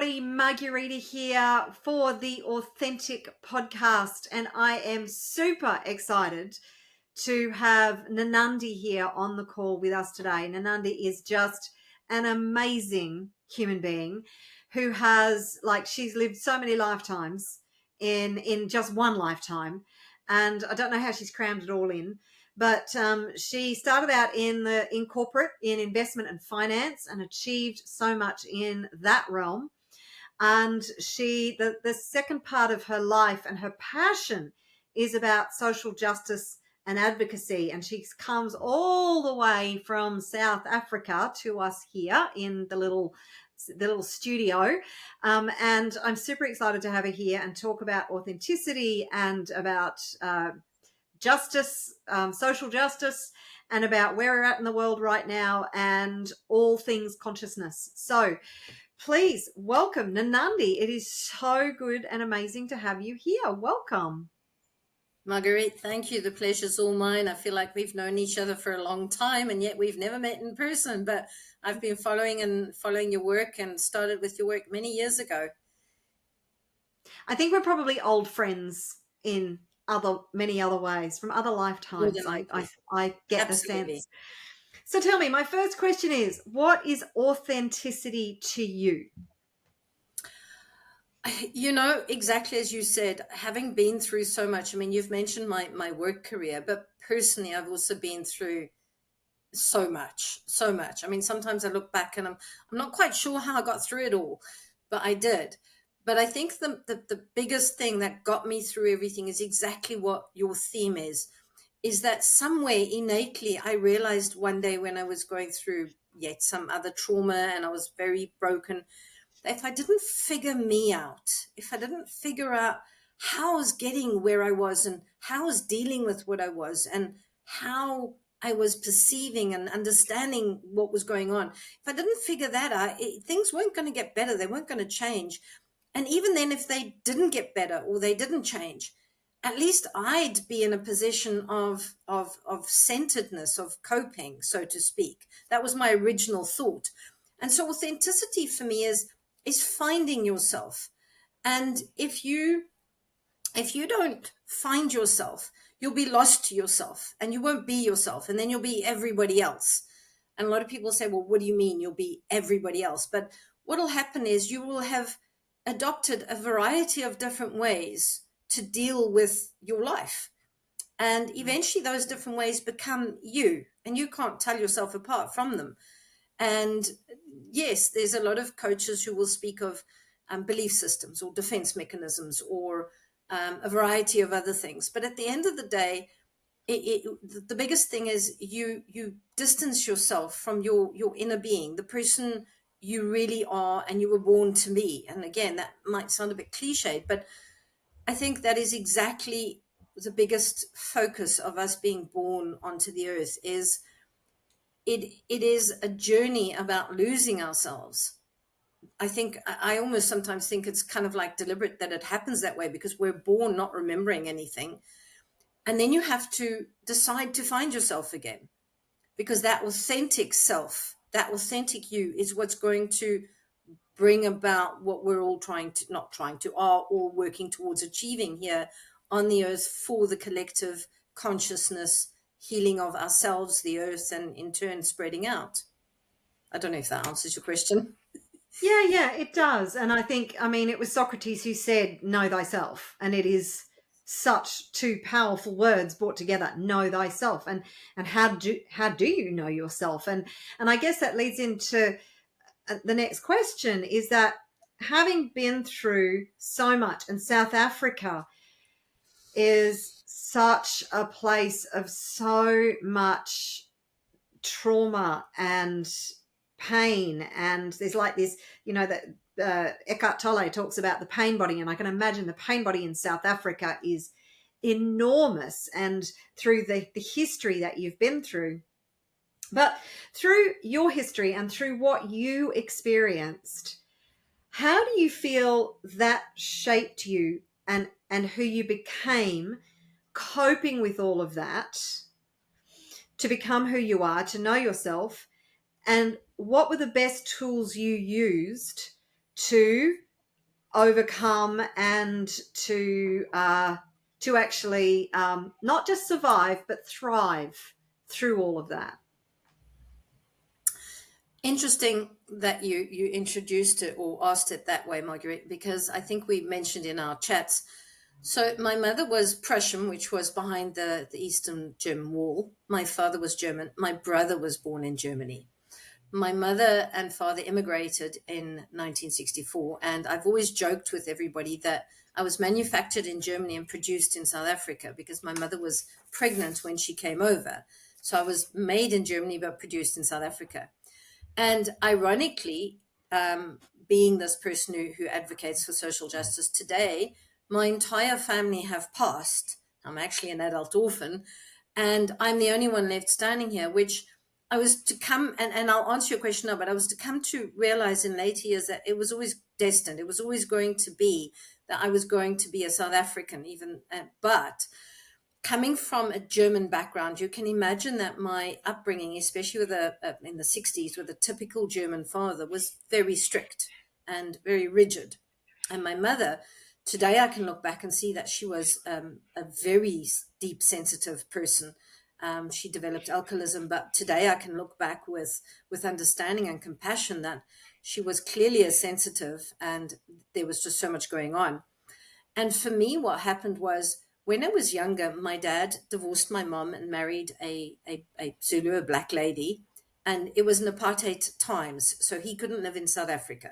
everybody. Margarita here for the Authentic Podcast, and I am super excited to have Nanandi here on the call with us today. Nanandi is just an amazing human being who has, she's lived so many lifetimes in just one lifetime, and I don't know how she's crammed it all in. But she started out in corporate, in investment and finance, and achieved so much in that realm. And the second part of her life and her passion is about social justice and advocacy. And she comes all the way from South Africa to us here in the little studio. And I'm super excited to have her here and talk about authenticity and about justice, social justice, and about where we're at in the world right now and all things consciousness. So please welcome Nanandi. It is so good and amazing to have you here. Welcome. Marguerite, thank you. The pleasure's all mine. I feel like we've known each other for a long time and yet we've never met in person, but I've been following your work and started with your work many years ago. I think we're probably old friends in many other ways from other lifetimes. I get Absolutely. the sense. So tell me, my first question is, what is authenticity to you? You know, exactly as you said, having been through so much. I mean, you've mentioned my work career, but personally, I've also been through so much. I mean, sometimes I look back and I'm not quite sure how I got through it all, but I did. But I think the biggest thing that got me through everything is exactly what your theme is that somewhere innately I realized one day when I was going through yet some other trauma and I was very broken, that if I didn't figure me out, if I didn't figure out how I was getting where I was and how I was dealing with what I was and how I was perceiving and understanding what was going on, if I didn't figure that out, things weren't going to get better. They weren't going to change. And even then, if they didn't get better or they didn't change, at least I'd be in a position of centeredness, of coping, so to speak. That was my original thought. And so authenticity for me is finding yourself. And if you don't find yourself, you'll be lost to yourself and you won't be yourself. And then you'll be everybody else. And a lot of people say, well, what do you mean you'll be everybody else? But what will happen is you will have adopted a variety of different ways to deal with your life. And eventually those different ways become you, and you can't tell yourself apart from them. And yes, there's a lot of coaches who will speak of belief systems or defense mechanisms or a variety of other things. But at the end of the day, the biggest thing is you distance yourself from your inner being, the person you really are, and you were born to be. And again, that might sound a bit cliched, but I think that is exactly the biggest focus of us being born onto the earth. Is it is a journey about losing ourselves. I think I almost sometimes think it's kind of like deliberate that it happens that way, because we're born not remembering anything. And then you have to decide to find yourself again, because that authentic self, that authentic you is what's going to bring about what we're all are all working towards achieving here on the earth for the collective consciousness, healing of ourselves, the earth, and in turn spreading out. I don't know if that answers your question. Yeah, it does. And I think, it was Socrates who said, know thyself. And it is such two powerful words brought together, know thyself. And how do you know yourself? And I guess that leads into the next question, is that having been through so much, and South Africa is such a place of so much trauma and pain, and there's like this, that Eckhart Tolle talks about the pain body, and I can imagine the pain body in South Africa is enormous, and through the history that you've been through. But through your history and through what you experienced, how do you feel that shaped you and who you became, coping with all of that to become who you are, to know yourself? And what were the best tools you used to overcome and to actually not just survive but thrive through all of that? Interesting that you introduced it or asked it that way, Marguerite, because I think we mentioned in our chats. So my mother was Prussian, which was behind the Eastern German Wall. My father was German. My brother was born in Germany. My mother and father immigrated in 1964, and I've always joked with everybody that I was manufactured in Germany and produced in South Africa because my mother was pregnant when she came over. So I was made in Germany but produced in South Africa. And ironically, being this person who advocates for social justice today, my entire family have passed. I'm actually an adult orphan, and I'm the only one left standing here, which I was to come, and I'll answer your question now, but I was to come to realize in later years that it was always destined. It was always going to be that I was going to be a South African, even, but coming from a German background, you can imagine that my upbringing, especially with in the 60s, with a typical German father, was very strict and very rigid. And my mother, today I can look back and see that she was a very deep, sensitive person. She developed alcoholism, but today I can look back with understanding and compassion that she was clearly a sensitive, and there was just so much going on. And for me, what happened was when I was younger, my dad divorced my mom and married a Zulu, a black lady. And it was in apartheid times, so he couldn't live in South Africa.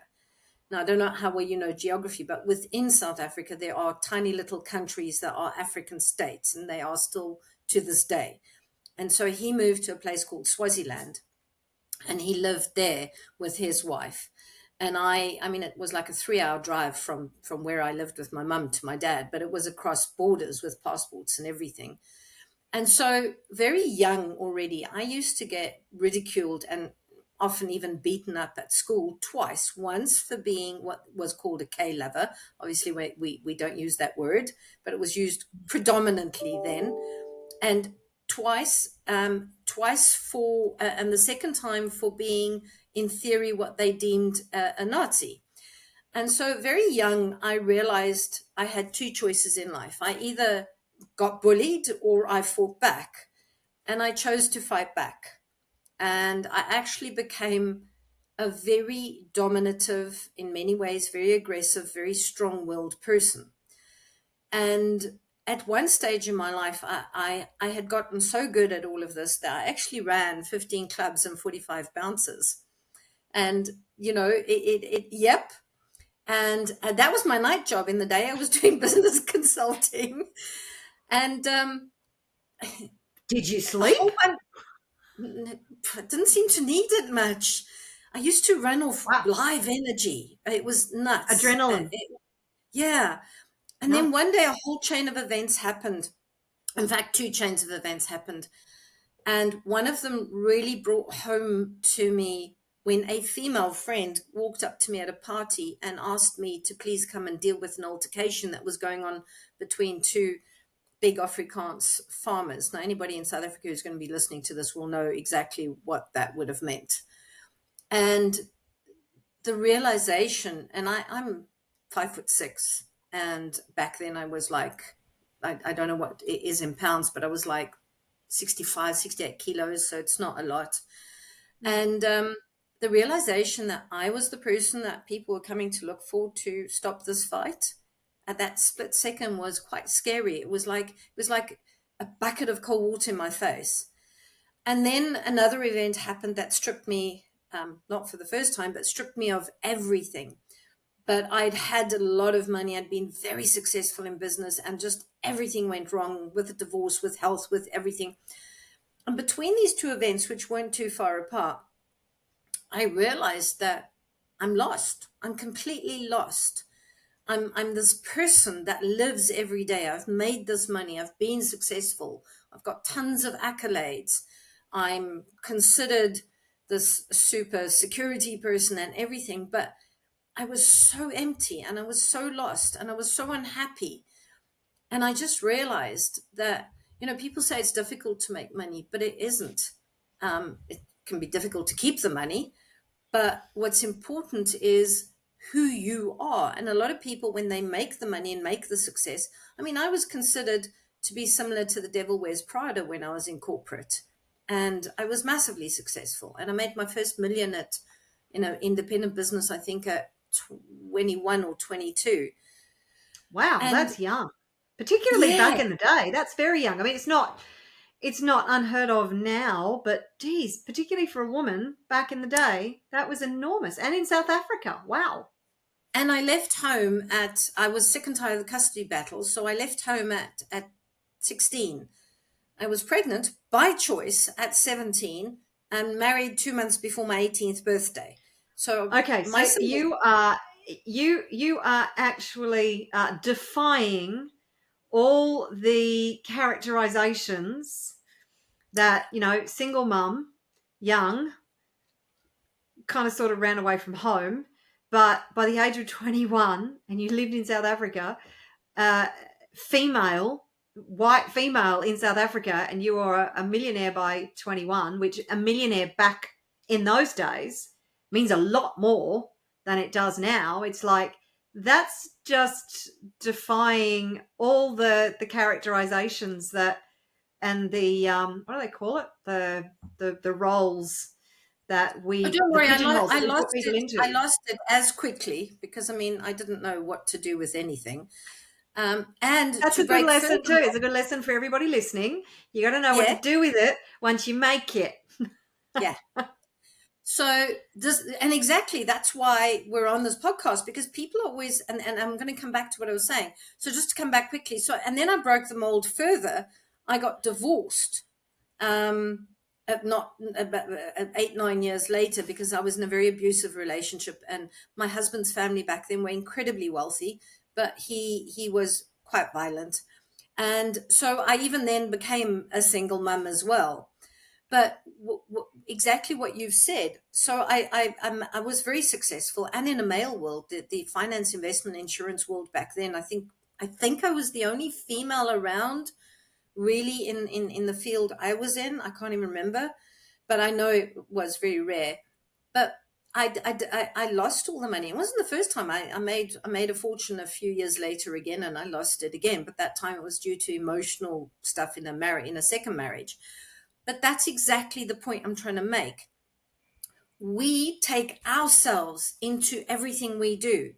Now, I don't know how well you know geography, but within South Africa, there are tiny little countries that are African states, and they are still to this day. And so he moved to a place called Swaziland, and he lived there with his wife. And I mean, it was like a 3-hour drive from where I lived with my mum to my dad, but it was across borders with passports and everything. And so very young already, I used to get ridiculed and often even beaten up at school twice. Once for being what was called a K lover. Obviously, we don't use that word, but it was used predominantly then. And twice for, and the second time for being, in theory, what they deemed a Nazi. And so very young, I realized I had two choices in life. I either got bullied or I fought back. And I chose to fight back. And I actually became a very dominative, in many ways, very aggressive, very strong willed person. And at one stage in my life, I had gotten so good at all of this that I actually ran 15 clubs and 45 bounces. And, yep. And that was my night job. In the day, I was doing business consulting. And Did you sleep? I didn't seem to need it much. I used to run off Wow. live energy. It was nuts. Adrenaline. Yeah. And No. then one day a whole chain of events happened. In fact, two chains of events happened. And one of them really brought home to me when a female friend walked up to me at a party and asked me to please come and deal with an altercation that was going on between two big Afrikaans farmers. Now, anybody in South Africa who's going to be listening to this will know exactly what that would have meant. And the realization, and I'm 5'6", and back then I was like, I don't know what it is in pounds, but I was like 65, 68 kilos, so it's not a lot. And the realization that I was the person that people were coming to look for to stop this fight at that split second was quite scary. It was like a bucket of cold water in my face. And then another event happened that stripped me, not for the first time, but stripped me of everything. But I'd had a lot of money. I'd been very successful in business, and just everything went wrong with the divorce, with health, with everything. And between these two events, which weren't too far apart, I realized that I'm lost. I'm completely lost. I'm this person that lives every day. I've made this money. I've been successful. I've got tons of accolades. I'm considered this super security person and everything, but I was so empty and I was so lost and I was so unhappy. And I just realized that, people say it's difficult to make money, but it isn't. It can be difficult to keep the money, but what's important is who you are. And a lot of people, when they make the money and make the success, I mean, I was considered to be similar to the devil wears Prada when I was in corporate, and I was massively successful. And I made my first million at, independent business, I think at 21 or 22. Wow, And that's young. Particularly back yeah, in the day. That's very young. I mean, it's not unheard of now, but geez, particularly for a woman back in the day, that was enormous. And in South Africa. Wow. and I left home I was sick and tired of the custody battle, so I left home at 16. I was pregnant by choice at 17 and married 2 months before my 18th birthday. So Okay, my so single, you are actually defying all the characterizations that, single mum, young, kind of sort of ran away from home, but by the age of 21 and you lived in South Africa, uh, female, white female in South Africa, and you are a millionaire by 21, which a millionaire back in those days means a lot more than it does now. It's like, that's just defying all the characterizations that, and the what do they call it, the roles that oh, don't the worry, pigeonholes I that we put lost people it. I into. lost it as quickly because I mean, I didn't know what to do with anything. And That's to a good break lesson too. furthermore, It's a good lesson for everybody listening. You got to know what to yeah, do with it once you make it. yeah. So and exactly that's why we're on this podcast, because people always, and I'm going to come back to what I was saying. So just to come back quickly. So, and then I broke the mold further. I got divorced. Not about 8-9 years later, because I was in a very abusive relationship, and my husband's family back then were incredibly wealthy, but he was quite violent, and so I even then became a single mum as well. But exactly what you've said. So I was very successful, and in a male world, the finance, investment, insurance world back then, I think I was the only female around really in the field I was in. I can't even remember, but I know it was very rare. But I lost all the money. It wasn't the first time. I made a fortune a few years later again, and I lost it again. But that time it was due to emotional stuff in a second marriage. But that's exactly the point I'm trying to make. We take ourselves into everything we do.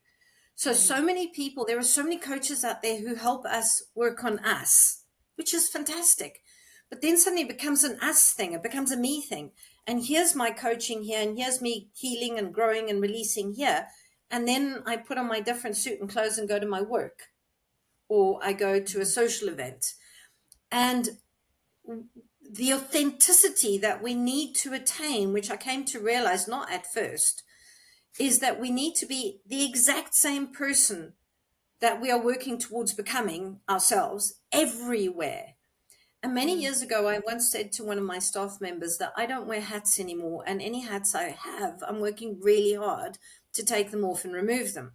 So many people, there are so many coaches out there who help us work on us, which is fantastic. But then suddenly it becomes an us thing, it becomes a me thing. And here's my coaching here, and here's me healing and growing and releasing here. And then I put on my different suit and clothes and go to my work, or I go to a social event. And the authenticity that we need to attain, which I came to realize not at first, is that we need to be the exact same person that we are working towards becoming ourselves everywhere. And many years ago, I once said to one of my staff members that I don't wear hats anymore, and any hats I have, I'm working really hard to take them off and remove them.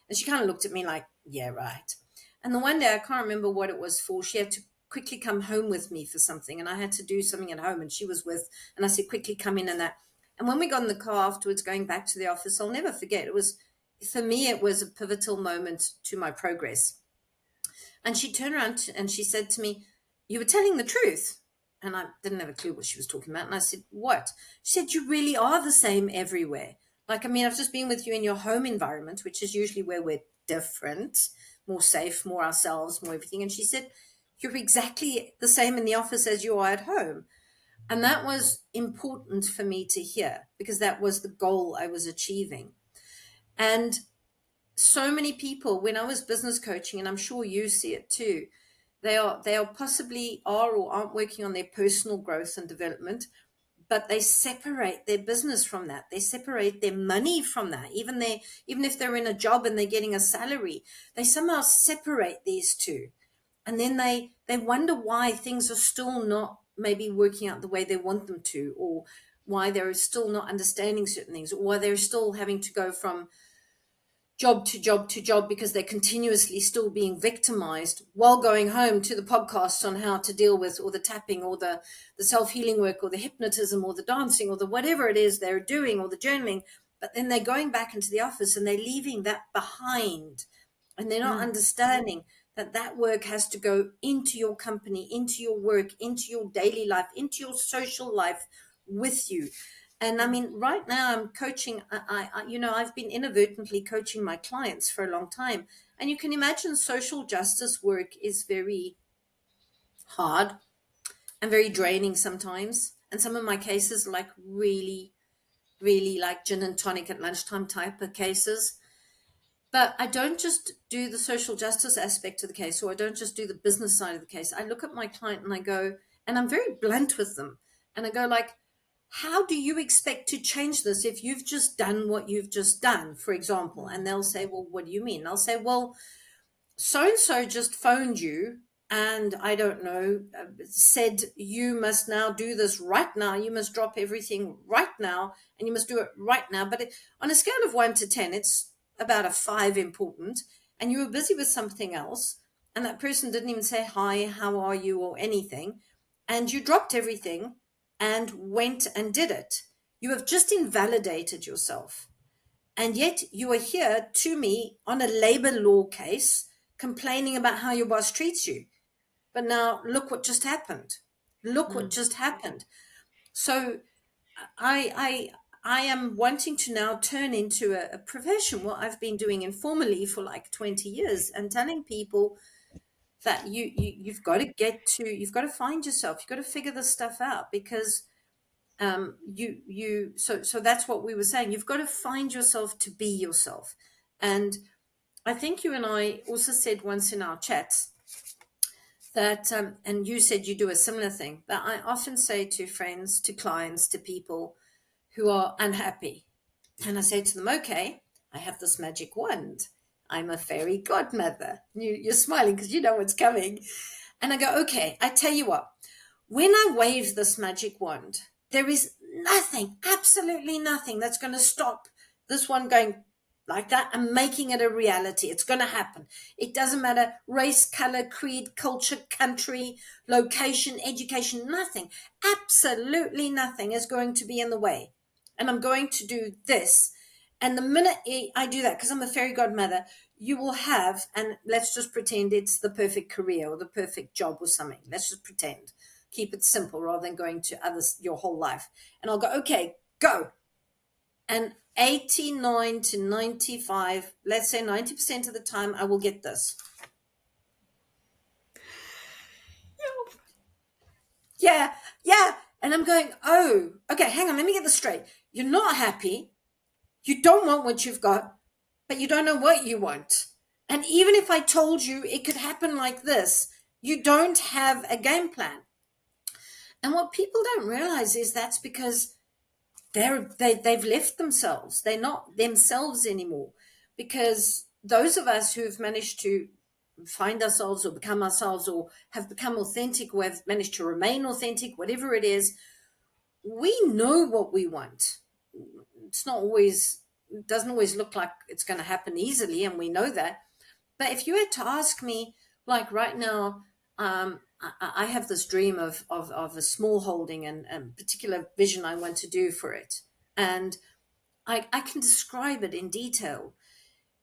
And she kind of looked at me like, yeah, right. And the one day, I can't remember what it was for, she had to quickly come home with me for something, and I had to do something at home, and she was with, and I said, quickly come in and that. And when we got in the car afterwards, going back to the office, I'll never forget, for me, it was a pivotal moment to my progress. And she turned around and she said to me, you were telling the truth. And I didn't have a clue what she was talking about. And I said, what? She said, you really are the same everywhere. Like, I mean, I've just been with you in your home environment, which is usually where we're different, more safe, more ourselves, more everything. And she said, you're exactly the same in the office as you are at home. And that was important for me to hear, because that was the goal I was achieving. And so many people, when I was business coaching, and I'm sure you see it too, they are possibly are or aren't working on their personal growth and development, but they separate their business from that. They separate their money from that. Even if they're in a job and they're getting a salary, they somehow separate these two. And then they wonder why things are still not maybe working out the way they want them to, or why they're still not understanding certain things, or why they're still having to go from job to job to job because they're continuously still being victimized while going home to the podcasts on how to deal with, or the tapping, or the self-healing work, or the hypnotism, or the dancing, or the whatever it is they're doing, or the journaling. but then they're going back into the office and they're leaving that behind, and they're not understanding that that work has to go into your company, into your work, into your daily life, into your social life with you. And I mean, right now I'm coaching, I've been inadvertently coaching my clients for a long time. And you can imagine social justice work is very hard and very draining sometimes. And some of my cases are like really, really like gin and tonic at lunchtime type of cases. But I don't just do the social justice aspect of the case, or I don't just do the business side of the case. I look at my client and I go, and I'm very blunt with them. And I go like, how do you expect to change this if you've just done what you've just done, for example? And they'll say, well, what do you mean? I'll say, well, so-and-so just phoned you and I don't know, said you must now do this right now. You must drop everything right now and you must do it right now. But on a scale of 1 to 10, it's about a 5 important. And you were busy with something else. And that person didn't even say, hi, how are you, or anything. And you dropped everything and went and did it. You have just invalidated yourself. And yet you are here to me on a labor law case complaining about how your boss treats you. But now look what just happened. Look what just happened. So I am wanting to now turn into a profession, what I've been doing informally for like 20 years, and telling people that you've got to find yourself. You've got to figure this stuff out, because so that's what we were saying. You've got to find yourself to be yourself. And I think you and I also said once in our chats that, and you said you do a similar thing, that I often say to friends, to clients, to people who are unhappy. And I say to them, okay, I have this magic wand. I'm a fairy godmother. You're smiling because you know what's coming. And I go, okay, I tell you what, when I wave this magic wand, there is nothing, absolutely nothing that's going to stop this one going like that and making it a reality. It's going to happen. It doesn't matter race, color, creed, culture, country, location, education, nothing. Absolutely nothing is going to be in the way. And I'm going to do this. And the minute I do that, because I'm a fairy godmother, you will have, and let's just pretend it's the perfect career or the perfect job or something. Let's just pretend. Keep it simple rather than going to others your whole life. And I'll go, okay, go. And 89 to 95, let's say 90% of the time, I will get this. Yeah. And I'm going, oh, okay, hang on, let me get this straight. You're not happy. You don't want what you've got, but you don't know what you want. And even if I told you it could happen like this, you don't have a game plan. And what people don't realize is that's because they've left themselves. They're not themselves anymore. Because those of us who've managed to find ourselves or become ourselves or have become authentic or have managed to remain authentic, whatever it is, we know what we want. It's not always, it doesn't always look like it's going to happen easily, and we know that. But if you had to ask me, like right now, I have this dream of a small holding and a particular vision I want to do for it. And I can describe it in detail.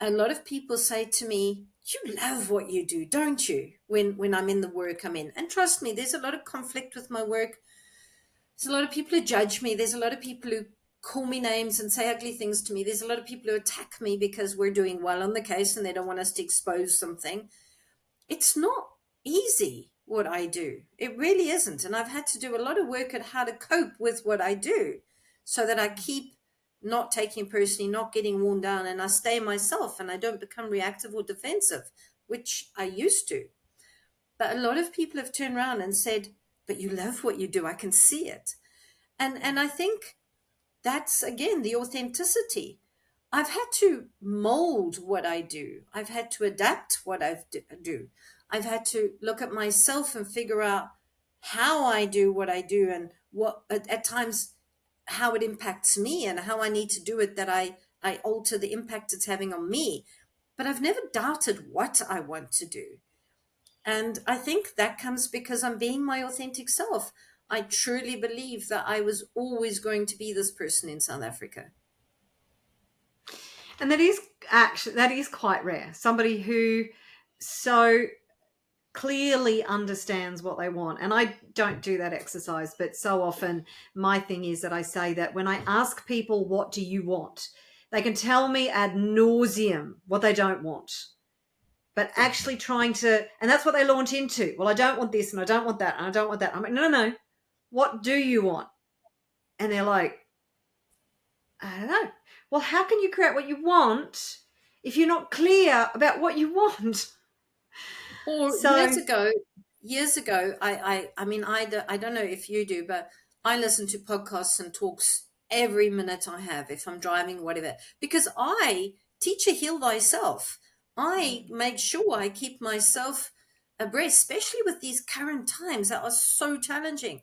A lot of people say to me, you love what you do, don't you? When I'm in the work I'm in. And trust me, there's a lot of conflict with my work. There's a lot of people who judge me. There's a lot of people who call me names and say ugly things to me. There's a lot of people who attack me because we're doing well on the case and they don't want us to expose something. It's not easy what I do. It really isn't. And I've had to do a lot of work at how to cope with what I do so that I keep not taking personally, not getting worn down, and I stay myself and I don't become reactive or defensive, which I used to. But a lot of people have turned around and said, but you love what you do. I can see it. And I think that's, again, the authenticity. I've had to mold what I do. I've had to adapt what I do. I've had to look at myself and figure out how I do what I do and what at times how it impacts me and how I need to do it, that I alter the impact it's having on me. But I've never doubted what I want to do. And I think that comes because I'm being my authentic self. I truly believe that I was always going to be this person in South Africa. And that is quite rare. Somebody who so clearly understands what they want. And I don't do that exercise, but so often my thing is that I say that when I ask people, what do you want? They can tell me ad nauseum what they don't want. But actually trying to, and that's what they launch into. Well, I don't want this and I don't want that and I don't want that. I'm like, no. What do you want? And they're like, I don't know. Well, how can you create what you want if you're not clear about what you want? Or So, years ago, I mean, I don't know if you do, but I listen to podcasts and talks every minute I have, if I'm driving, whatever, because I teach a heal thyself. I make sure I keep myself abreast, especially with these current times that are so challenging.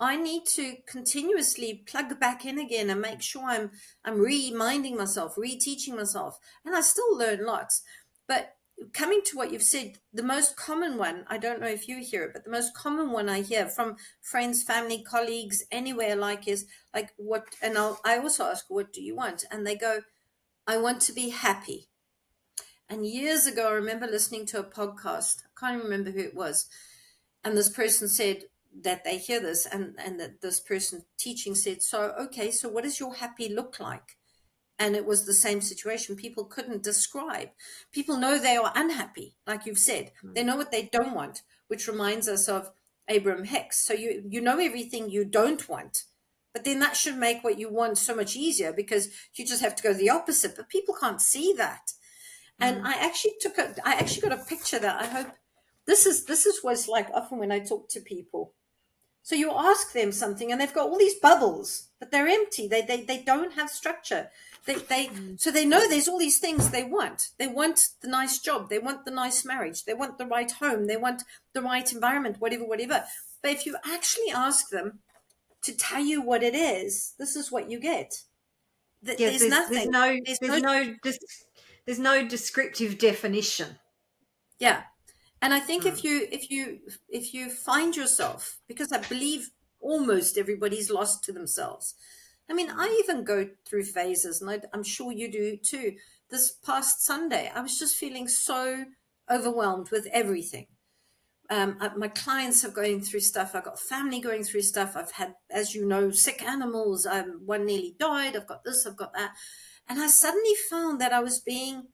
I need to continuously plug back in again and make sure I'm reminding myself, reteaching myself, and I still learn lots. But coming to what you've said, the most common one, I don't know if you hear it, but the most common one I hear from friends, family, colleagues, anywhere, like, is like, what, and I also ask, what do you want? And they go, I want to be happy. And years ago, I remember listening to a podcast. I can't remember who it was. And this person said that they hear this, and that this person teaching said, so, okay, so what does your happy look like? And it was the same situation. People couldn't describe. People know they are unhappy, like you've said. They know what they don't want, which reminds us of Abraham Hicks. So you know everything you don't want, but then that should make what you want so much easier, because you just have to go the opposite. But people can't see that. And I actually got a picture that I hope this is what's like often when I talk to people. So you ask them something and they've got all these bubbles, but they're empty. They don't have structure. So they know there's all these things they want. They want the nice job. They want the nice marriage. They want the right home. They want the right environment, whatever. But if you actually ask them to tell you what it is, this is what you get. yes, There's nothing. there's no descriptive definition. Yeah. And I think if you find yourself, because I believe almost everybody's lost to themselves. I mean, I even go through phases, and I'm sure you do too. This past Sunday, I was just feeling so overwhelmed with everything. My clients are going through stuff. I've got family going through stuff. I've had, as you know, sick animals. One nearly died. I've got this, I've got that. And I suddenly found that I was being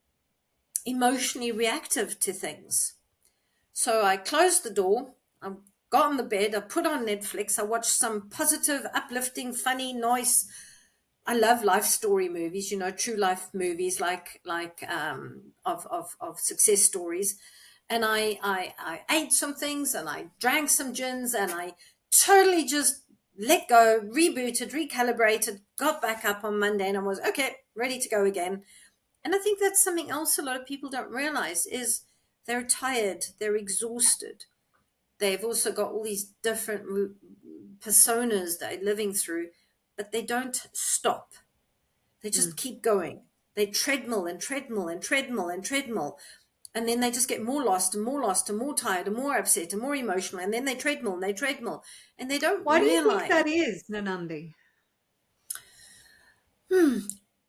emotionally reactive to things. So I closed the door, I got on the bed, I put on Netflix, I watched some positive, uplifting, funny, nice. I love life story movies, true life movies, like of success stories. And I ate some things and I drank some gins and I totally just let go, rebooted, recalibrated, got back up on Monday, and I was okay, ready to go again. And I think that's something else a lot of people don't realize is they're tired, they're exhausted. They've also got all these different personas they're living through, but they don't stop. They just keep going. They treadmill and treadmill and treadmill and treadmill. And then they just get more lost and more lost and more tired and more upset and more emotional. And then they treadmill and they treadmill. And they don't Why do you think realize. that is, Nanandi?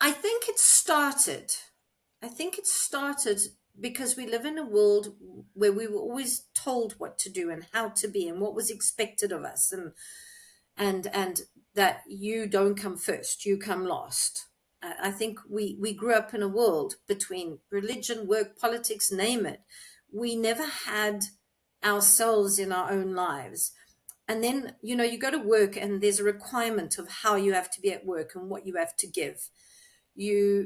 I think it started. I think it started because we live in a world where we were always told what to do and how to be and what was expected of us, and that you don't come first, you come last. I think we grew up in a world between religion, work, politics, name it. We never had ourselves in our own lives. And then, you go to work and there's a requirement of how you have to be at work and what you have to give.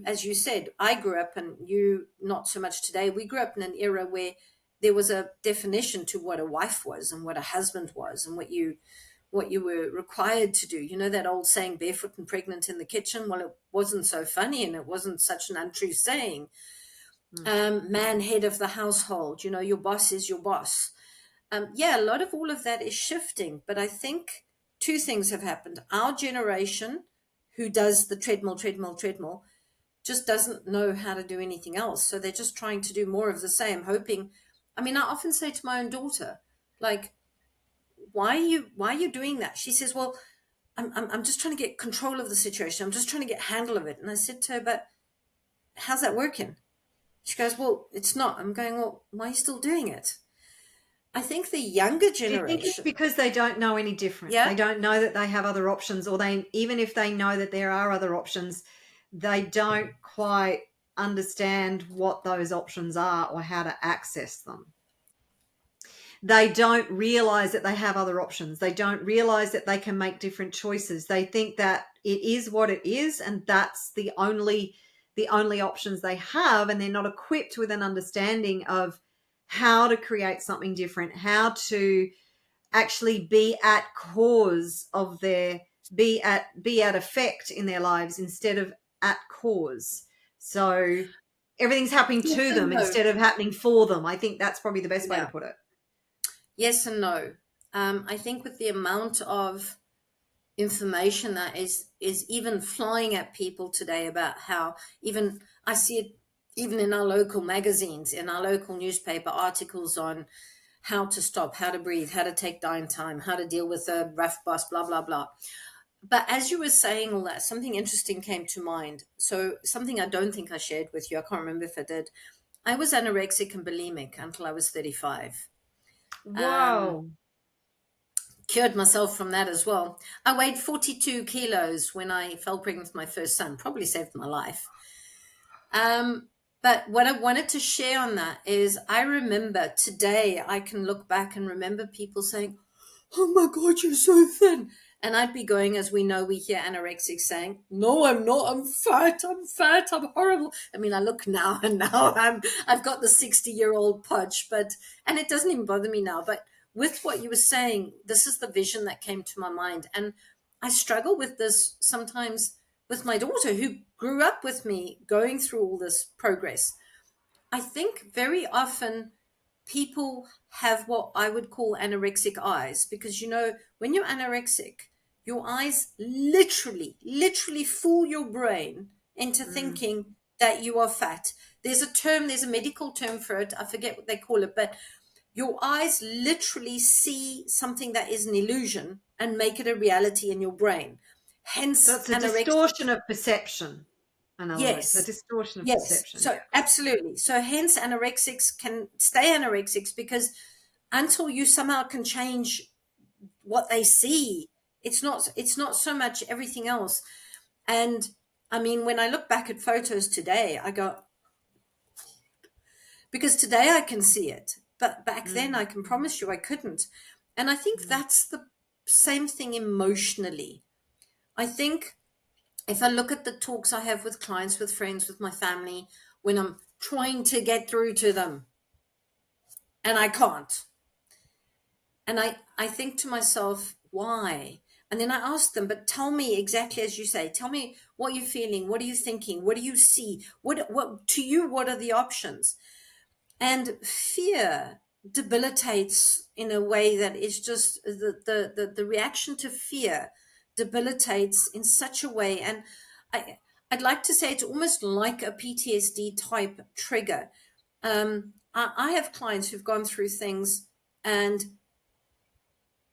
As you said, I grew up, and you not so much today, we grew up in an era where there was a definition to what a wife was and what a husband was and what you were required to do. That old saying, barefoot and pregnant in the kitchen? Well, it wasn't so funny, and it wasn't such an untrue saying. Man, head of the household, your boss is your boss. A lot of all of that is shifting, but I think two things have happened. Our generation, who does the treadmill, just doesn't know how to do anything else. So they're just trying to do more of the same, hoping. I mean, I often say to my own daughter, like, why are you doing that? She says, well, I'm just trying to get control of the situation. I'm just trying to get handle of it. And I said to her, but how's that working? She goes, well, it's not. I'm going, well, why are you still doing it? I think the younger Do you think it's generation, because they don't know any different? yeah, They don't know that they have other options, or they, even if they know that there are other options, they don't quite understand what those options are or how to access them. They don't realize that they have other options. They don't realize that they can make different choices. They think that it is what it is, and that's the only options they have, and they're not equipped with an understanding of how to create something different, how to actually be at cause of their be at effect in their lives instead of at cause. So everything's happening yes to and them no. instead of happening for them. I think that's probably the best way to Yeah, put it. yes and no. I think with the amount of information that is even flying at people today about how, even I see it even in our local magazines, in our local newspaper articles on how to stop, how to breathe, how to take downtime, how to deal with a rough boss, blah blah blah. But as you were saying all that, something interesting came to mind. So something I don't think I shared with you, I can't remember if I did. I was anorexic and bulimic until I was 35. um, Whoa. Cured myself from that as well. I weighed 42 kilos when I fell pregnant with my first son, probably saved my life. Um, but what I wanted to share on that is I remember today, I can look back and remember people saying, oh my God, you're so thin. And I'd be going, as we know, we hear anorexics saying, no, I'm not, I'm fat, I'm horrible. I mean, I look now and now I've got the 60-year-old pudge, and it doesn't even bother me now. But with what you were saying, this is the vision that came to my mind. And I struggle with this sometimes with my daughter, who grew up with me going through all this progress. I think very often people have what I would call anorexic eyes, because when you're anorexic, your eyes literally fool your brain into Mm. thinking that you are fat. There's a medical term for it. I forget what they call it, but your eyes literally see something that is an illusion and make it a reality in your brain. So Hence it's a anorexia. distortion of perception, in other words, a Yes. distortion of Yes. perception. So Yeah. absolutely. So hence anorexics can stay anorexics, because until you somehow can change what they see, it's not so much everything else. And I mean, when I look back at photos today, I go, because today I can see it, but back then Mm. I can promise you I couldn't. And I think Mm. that's the same thing emotionally. I think if I look at the talks I have with clients, with friends, with my family, when I'm trying to get through to them and I can't, and I think to myself, why? And then I ask them, but tell me exactly as you say, tell me what you're feeling, what are you thinking, what do you see, what to you, what are the options? And fear debilitates in a way that is just the reaction to fear debilitates in such a way. And I'd like to say it's almost like a PTSD type trigger. I have clients who've gone through things, and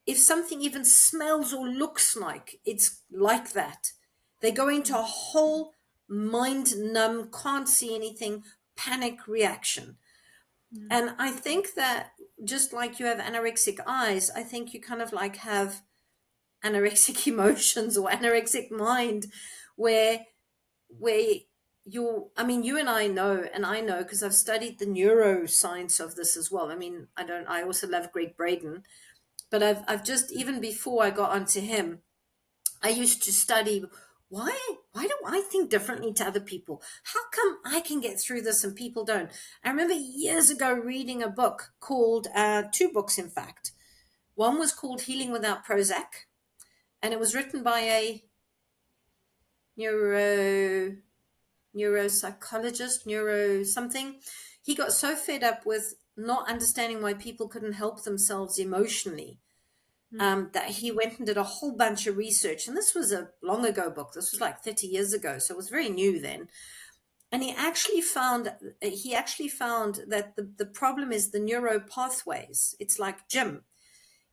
if something even smells or looks like it's like that, they go into a whole mind numb, can't see anything, panic reaction. Mm. And I think that just like you have anorexic eyes, I think you kind of like have anorexic emotions or anorexic mind, where where I mean, you and I know, and I know because I've studied the neuroscience of this as well. I mean, I also love Greg Braden, but I've just, even before I got onto him, I used to study, why do I think differently to other people? How come I can get through this and people don't? I remember years ago reading a book called, two books in fact. One was called Healing Without Prozac, and it was written by a neuro neuropsychologist, neuro something. He got so fed up with not understanding why people couldn't help themselves emotionally, Mm. that he went and did a whole bunch of research. And this was a long ago book. This was like 30 years ago. So it was very new then. And he actually found that the problem is the neuro pathways. It's like gym.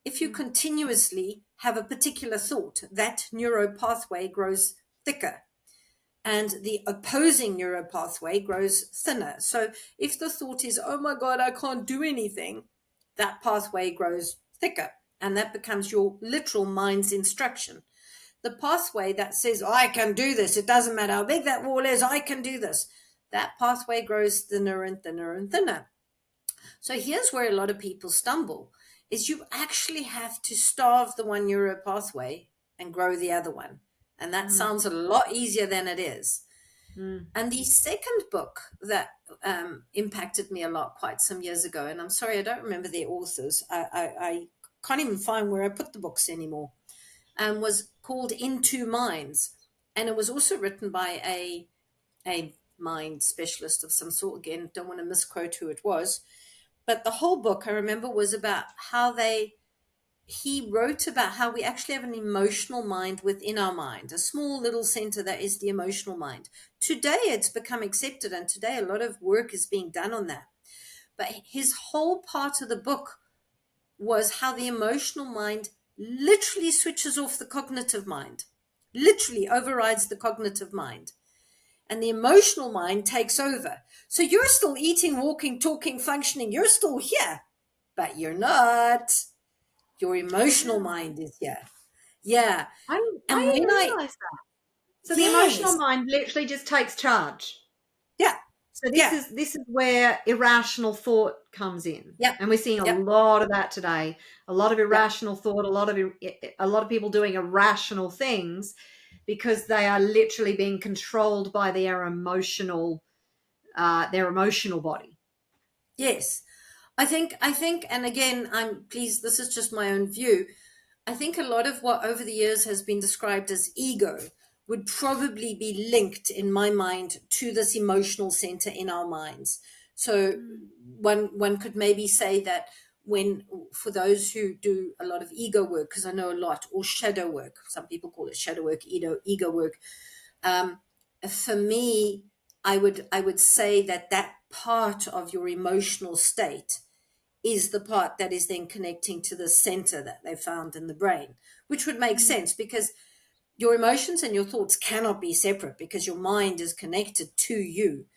If you Mm. continuously have a particular thought, that neuro pathway grows thicker. and the opposing neuropathway grows thinner. So if the thought is, oh my God, I can't do anything, that pathway grows thicker, and that becomes your literal mind's instruction. The pathway that says, I can do this, it doesn't matter how big that wall is, I can do this, that pathway grows thinner and thinner and thinner. So here's where a lot of people stumble, is you actually have to starve the one neuro pathway and grow the other one. And that sounds a lot easier than it is. And the second book that impacted me a lot quite some years ago, and I'm sorry, I don't remember their authors. I can't even find where I put the books anymore, was called In Two Minds. And it was also written by a mind specialist of some sort. Again, don't want to misquote who it was. But the whole book, I remember, was about how he wrote about how we actually have an emotional mind within our mind, a small little center that is the emotional mind. Today, it's become accepted, and today a lot of work is being done on that. But his whole part of the book was how the emotional mind literally switches off the cognitive mind, literally overrides the cognitive mind. And the emotional mind takes over. So you're still eating, walking, talking, functioning. You're still here, but you're not. Your emotional mind is here. Yeah. I And didn't when realize that. So the emotional mind literally just takes charge. Yeah. So this is where irrational thought comes in. Yeah. And we're seeing a lot of that today. A lot of irrational thought, a lot of people doing irrational things because they are literally being controlled by their emotional body. Yes. I think, and again, please, this is just my own view. I think a lot of what over the years has been described as ego would probably be linked in my mind to this emotional center in our minds. So one could maybe say that for those who do a lot of ego work, because I know a lot, or shadow work, some people call it shadow work, ego work. For me, I would say that part of your emotional state is the part that is then connecting to the center that they found in the brain, which would make sense because your emotions and your thoughts cannot be separate because your mind is connected to you.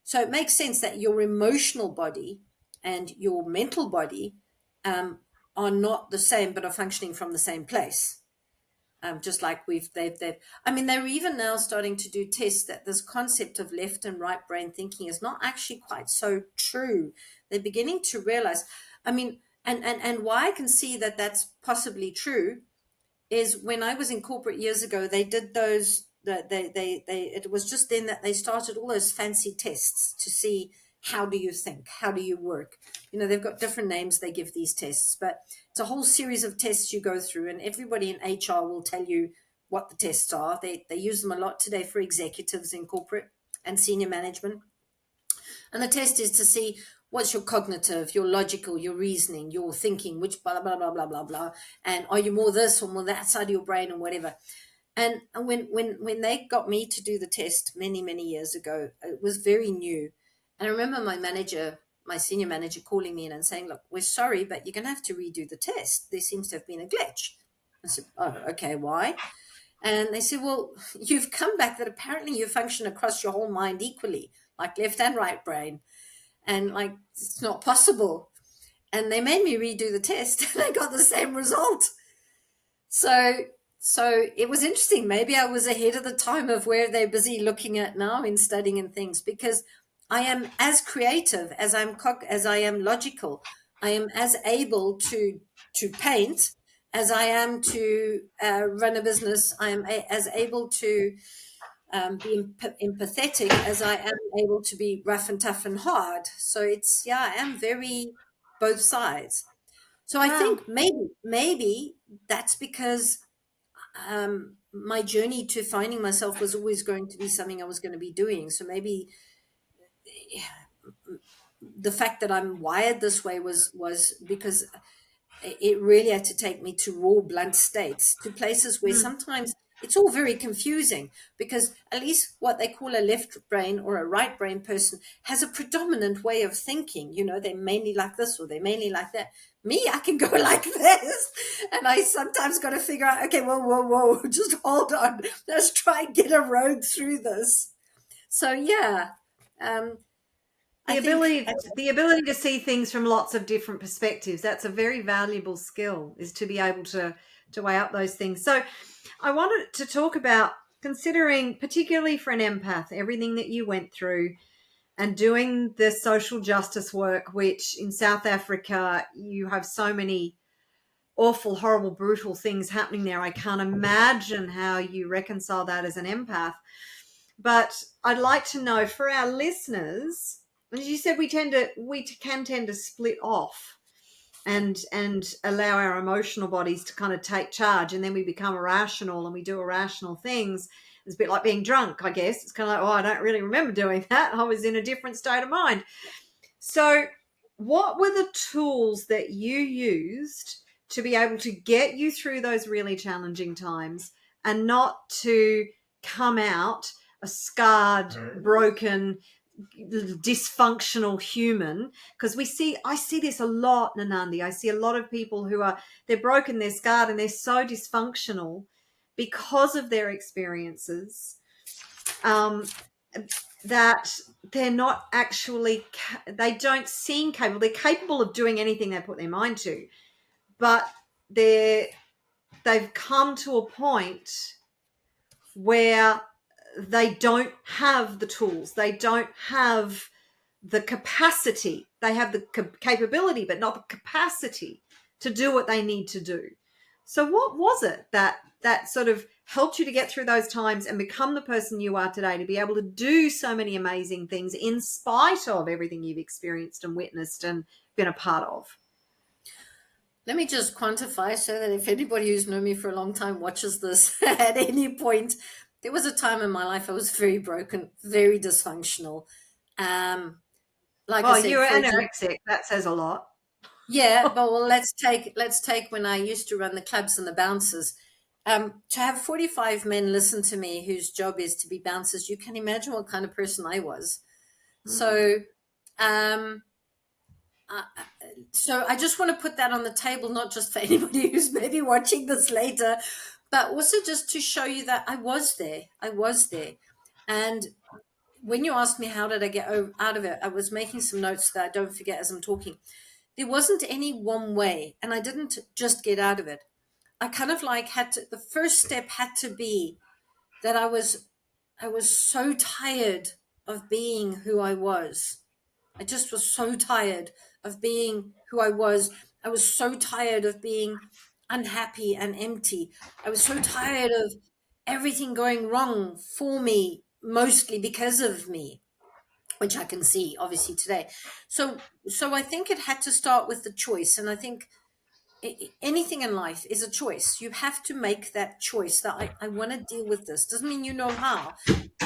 So it makes sense that your emotional body and your mental body are not the same, but are functioning from the same place. Just like they're even now starting to do tests that this concept of left and right brain thinking is not actually quite so true. They're beginning to realize, and why I can see that that's possibly true is when I was in corporate years ago, they did those, it was just then that they started all those fancy tests to see how do you think, how do you work. They've got different names they give these tests, but it's a whole series of tests you go through, and everybody in HR will tell you what the tests are. They use them a lot today for executives in corporate and senior management. And the test is to see what's your cognitive, your logical, your reasoning, your thinking, which blah, blah, blah, blah, blah, blah. And are you more this or more that side of your brain or whatever? And when they got me to do the test many, many years ago, it was very new. And I remember my senior manager calling me in and saying, look, we're sorry, but you're going to have to redo the test. There seems to have been a glitch. I said, oh, okay, why? And they said, well, you've come back that apparently you function across your whole mind equally, like left and right brain. And like, it's not possible. And they made me redo the test and I got the same result. So it was interesting. Maybe I was ahead of the time of where they're busy looking at now in studying and things, because I am as creative as I am logical. I am as able to paint as I am to run a business. I am as able to be empathetic as I am able to be rough and tough and hard. So I am very both sides. So I think maybe that's because my journey to finding myself was always going to be something I was going to be doing. So maybe the fact that I'm wired this way was because it really had to take me to raw, blunt states, to places where sometimes it's all very confusing, because at least what they call a left brain or a right brain person has a predominant way of thinking. They're mainly like this or they're mainly like that. Me, I can go like this. And I sometimes got to figure out, okay, whoa, just hold on. Let's try and get a road through this. So, yeah. The ability to see things from lots of different perspectives, that's a very valuable skill, is to be able to weigh up those things. So I wanted to talk about, considering, particularly for an empath, everything that you went through and doing the social justice work, which in South Africa, you have so many awful, horrible, brutal things happening there. I can't imagine how you reconcile that as an empath. But I'd like to know, for our listeners, as you said, we can tend to split off and allow our emotional bodies to kind of take charge, and then we become irrational and we do irrational things. It's a bit like being drunk, I guess. It's kind of like, oh, I don't really remember doing that. I was in a different state of mind. So what were the tools that you used to be able to get you through those really challenging times and not to come out a scarred, broken, dysfunctional human? Because I see this a lot, Nanandi. I see a lot of people who they're broken, they're scarred, and they're so dysfunctional because of their experiences, that they're not actually, they don't seem capable. They're capable of doing anything they put their mind to, but they've come to a point where they don't have the tools. They don't have the capacity. They have the capability, but not the capacity to do what they need to do. So what was it that sort of helped you to get through those times and become the person you are today, to be able to do so many amazing things in spite of everything you've experienced and witnessed and been a part of? Let me just quantify, so that if anybody who's known me for a long time watches this at any point, there was a time in my life I was very broken, very dysfunctional. Like I said, you were anorexic. That says a lot. yeah, but well, let's take when I used to run the clubs and the bouncers. To have 45 men listen to me whose job is to be bouncers, you can imagine what kind of person I was. So, um, so I just want to put that on the table, not just for anybody who's maybe watching this later, but also just to show you that I was there. I was there. And when you asked me how did I get out of it, I was making some notes that I don't forget as I'm talking. There wasn't any one way, and I didn't just get out of it. I kind of like the first step had to be that I was so tired of being who I was. I just was so tired of being who I was. I was so tired of being unhappy and empty. I was so tired of everything going wrong for me, mostly because of me, which I can see obviously today. So I think it had to start with the choice. And I think anything in life is a choice. You have to make that choice that I want to deal with this. Doesn't mean you know how.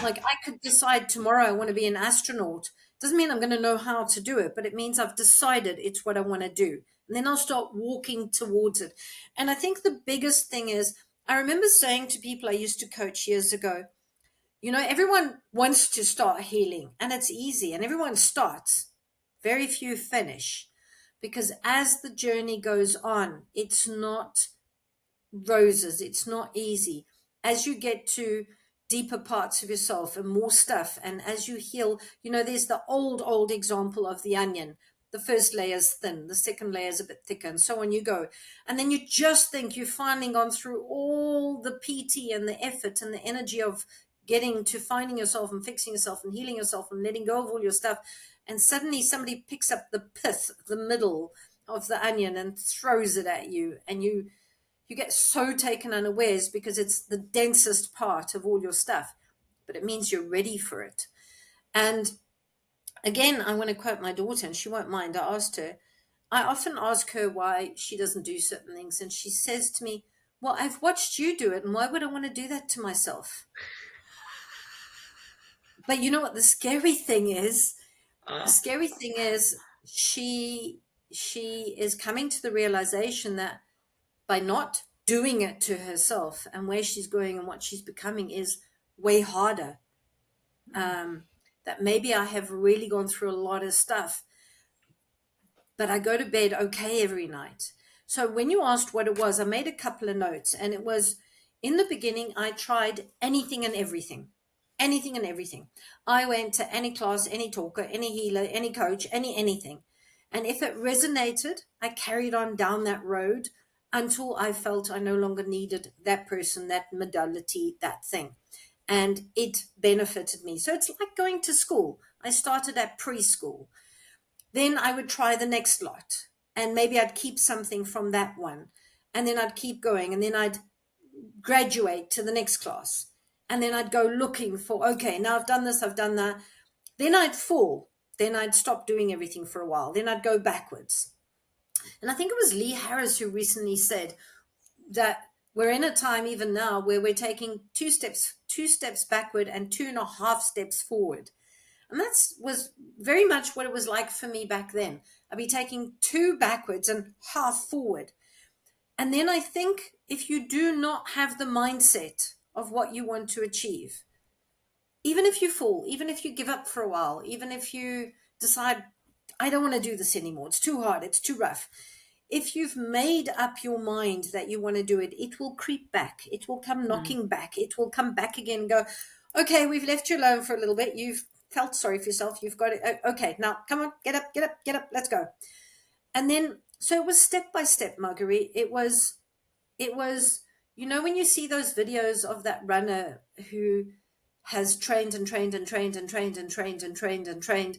Like, I could decide tomorrow I want to be an astronaut. Doesn't mean I'm going to know how to do it, but it means I've decided it's what I want to do. And then I'll start walking towards it. And I think the biggest thing is, I remember saying to people I used to coach years ago, everyone wants to start healing and it's easy, and everyone starts. Very few finish. Because as the journey goes on, it's not roses, it's not easy. As you get to deeper parts of yourself and more stuff, and as you heal, there's the old example of the onion. The first layer is thin, the second layer is a bit thicker, and so on you go. And then you just think you've finally gone through all the PT and the effort and the energy of getting to finding yourself and fixing yourself and healing yourself and letting go of all your stuff. And suddenly somebody picks up the pith, the middle of the onion, and throws it at you. And you get so taken unawares because it's the densest part of all your stuff. But it means you're ready for it. And again, I want to quote my daughter, and she won't mind. I often ask her why she doesn't do certain things. And she says to me, well, I've watched you do it, and why would I want to do that to myself? But you know what the scary thing is? The scary thing is she is coming to the realization that by not doing it to herself, and where she's going and what she's becoming is way harder. That maybe I have really gone through a lot of stuff, but I go to bed okay every night. So when you asked what it was, I made a couple of notes, and it was, in the beginning, I tried anything and everything. Anything and everything. I went to any class, any talker, any healer, any coach, anything. And if it resonated, I carried on down that road until I felt I no longer needed that person, that modality, that thing. And it benefited me. So it's like going to school. I started at preschool. Then I would try the next lot, and maybe I'd keep something from that one. And then I'd keep going, and then I'd graduate to the next class. And then I'd go looking for, okay, now I've done this, I've done that. Then I'd fall. Then I'd stop doing everything for a while. Then I'd go backwards. And I think it was Lee Harris who recently said that we're in a time even now where we're taking two steps backward and 2.5 steps forward. And that was very much what it was like for me back then. I'd be taking 2 backwards and half forward. And then I think if you do not have the mindset of what you want to achieve, even if you fall, even if you give up for a while, even if you decide, I don't want to do this anymore, it's too hard, it's too rough. If you've made up your mind that you want to do it, it will creep back. It will come knocking back. It will come back again and go, okay, we've left you alone for a little bit. You've felt sorry for yourself. You've got it. Okay, now come on, get up, let's go. And then, so it was step by step, Marguerite. It was, you know, when you see those videos of that runner who has trained and trained and trained and trained and trained and trained and trained,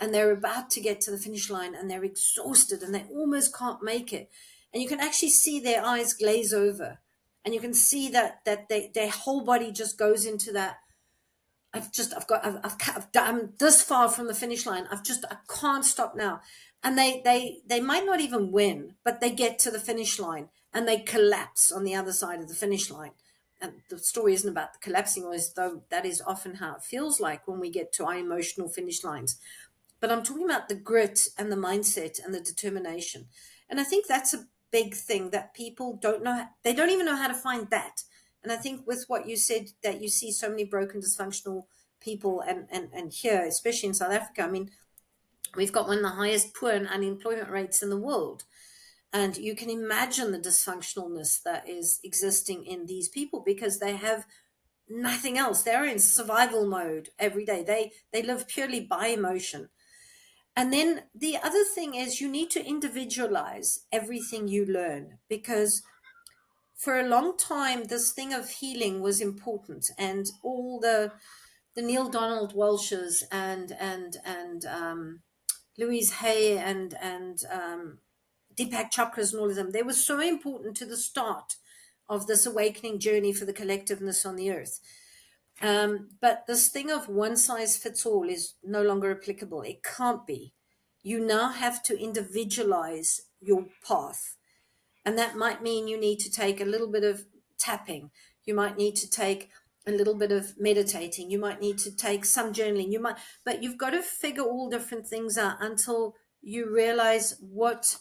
and they're about to get to the finish line and they're exhausted and they almost can't make it. And you can actually see their eyes glaze over, and you can see that their whole body just goes into that, I'm this far from the finish line. I can't stop now. And they might not even win, but they get to the finish line and they collapse on the other side of the finish line. And the story isn't about the collapsing, though that is often how it feels like when we get to our emotional finish lines. But I'm talking about the grit and the mindset and the determination. And I think that's a big thing that people don't know. They don't even know how to find that. And I think with what you said, that you see so many broken, dysfunctional people, and here, especially in South Africa, I mean, we've got one of the highest poor and unemployment rates in the world. And you can imagine the dysfunctionalness that is existing in these people because they have nothing else. They're in survival mode every day. They live purely by emotion. And then the other thing is you need to individualize everything you learn, because for a long time, this thing of healing was important, and all the Neil Donald Welsh's and Louise Hay and Deepak Chopras and all of them, they were so important to the start of this awakening journey for the collectiveness on the earth. But this thing of one size fits all is no longer applicable. It can't be. You now have to individualize your path. And that might mean you need to take a little bit of tapping. You might need to take a little bit of meditating. You might need to take some journaling. But you've got to figure all different things out until you realize what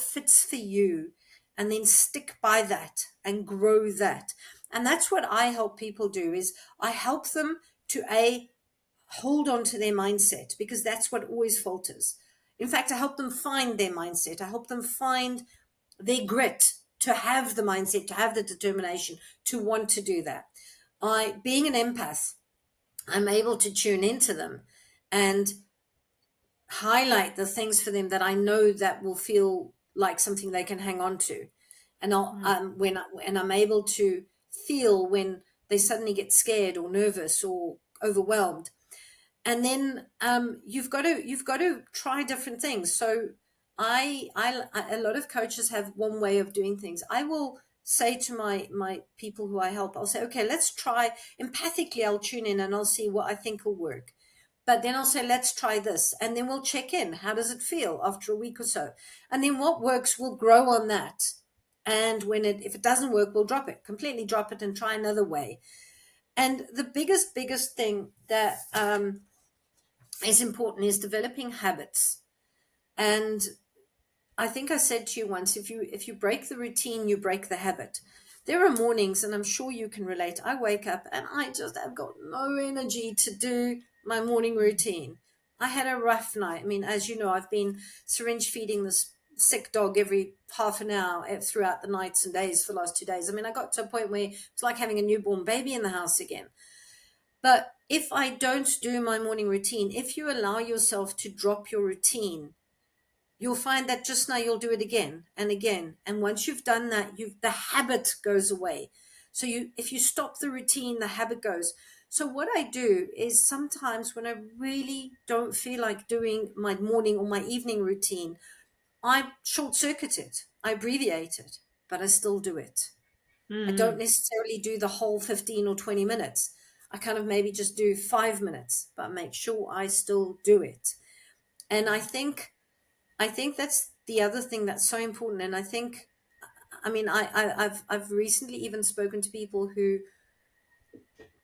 fits for you, and then stick by that and grow that. And that's what I help people do, is I help them to hold on to their mindset, because that's what always falters. In fact, I help them find their mindset. I help them find their grit to have the mindset, to have the determination, to want to do that. Being an empath, I'm able to tune into them and highlight the things for them that I know that will feel like something they can hang on to. And I'm able to feel when they suddenly get scared or nervous or overwhelmed. And then you've got to try different things. So a lot of coaches have one way of doing things. I will say to my people who I help, I'll say, okay, let's try empathically. I'll tune in and I'll see what I think will work. But then I'll say, let's try this. And then we'll check in. How does it feel after a week or so? And then what works, we'll grow on that. And if it doesn't work, we'll completely drop it and try another way. And the biggest thing that is important is developing habits. And I think I said to you once, if you break the routine, you break the habit. There are mornings, and I'm sure you can relate. I wake up and I just have got no energy to do my morning routine. I had a rough night. I mean, as you know, I've been syringe feeding this sick dog every half an hour throughout the nights and days for the last 2 days. I mean, I got to a point where it's like having a newborn baby in the house again. But if I don't do my morning routine, if you allow yourself to drop your routine, you'll find that just now you'll do it again and again. And once you've done that, the habit goes away. So if you stop the routine, the habit goes. So what I do is sometimes when I really don't feel like doing my morning or my evening routine, I short circuit it, I abbreviate it, but I still do it. I don't necessarily do the whole 15 or 20 minutes. I kind of maybe just do 5 minutes, but make sure I still do it. And I think that's the other thing that's so important. And I think, I mean, I've recently even spoken to people who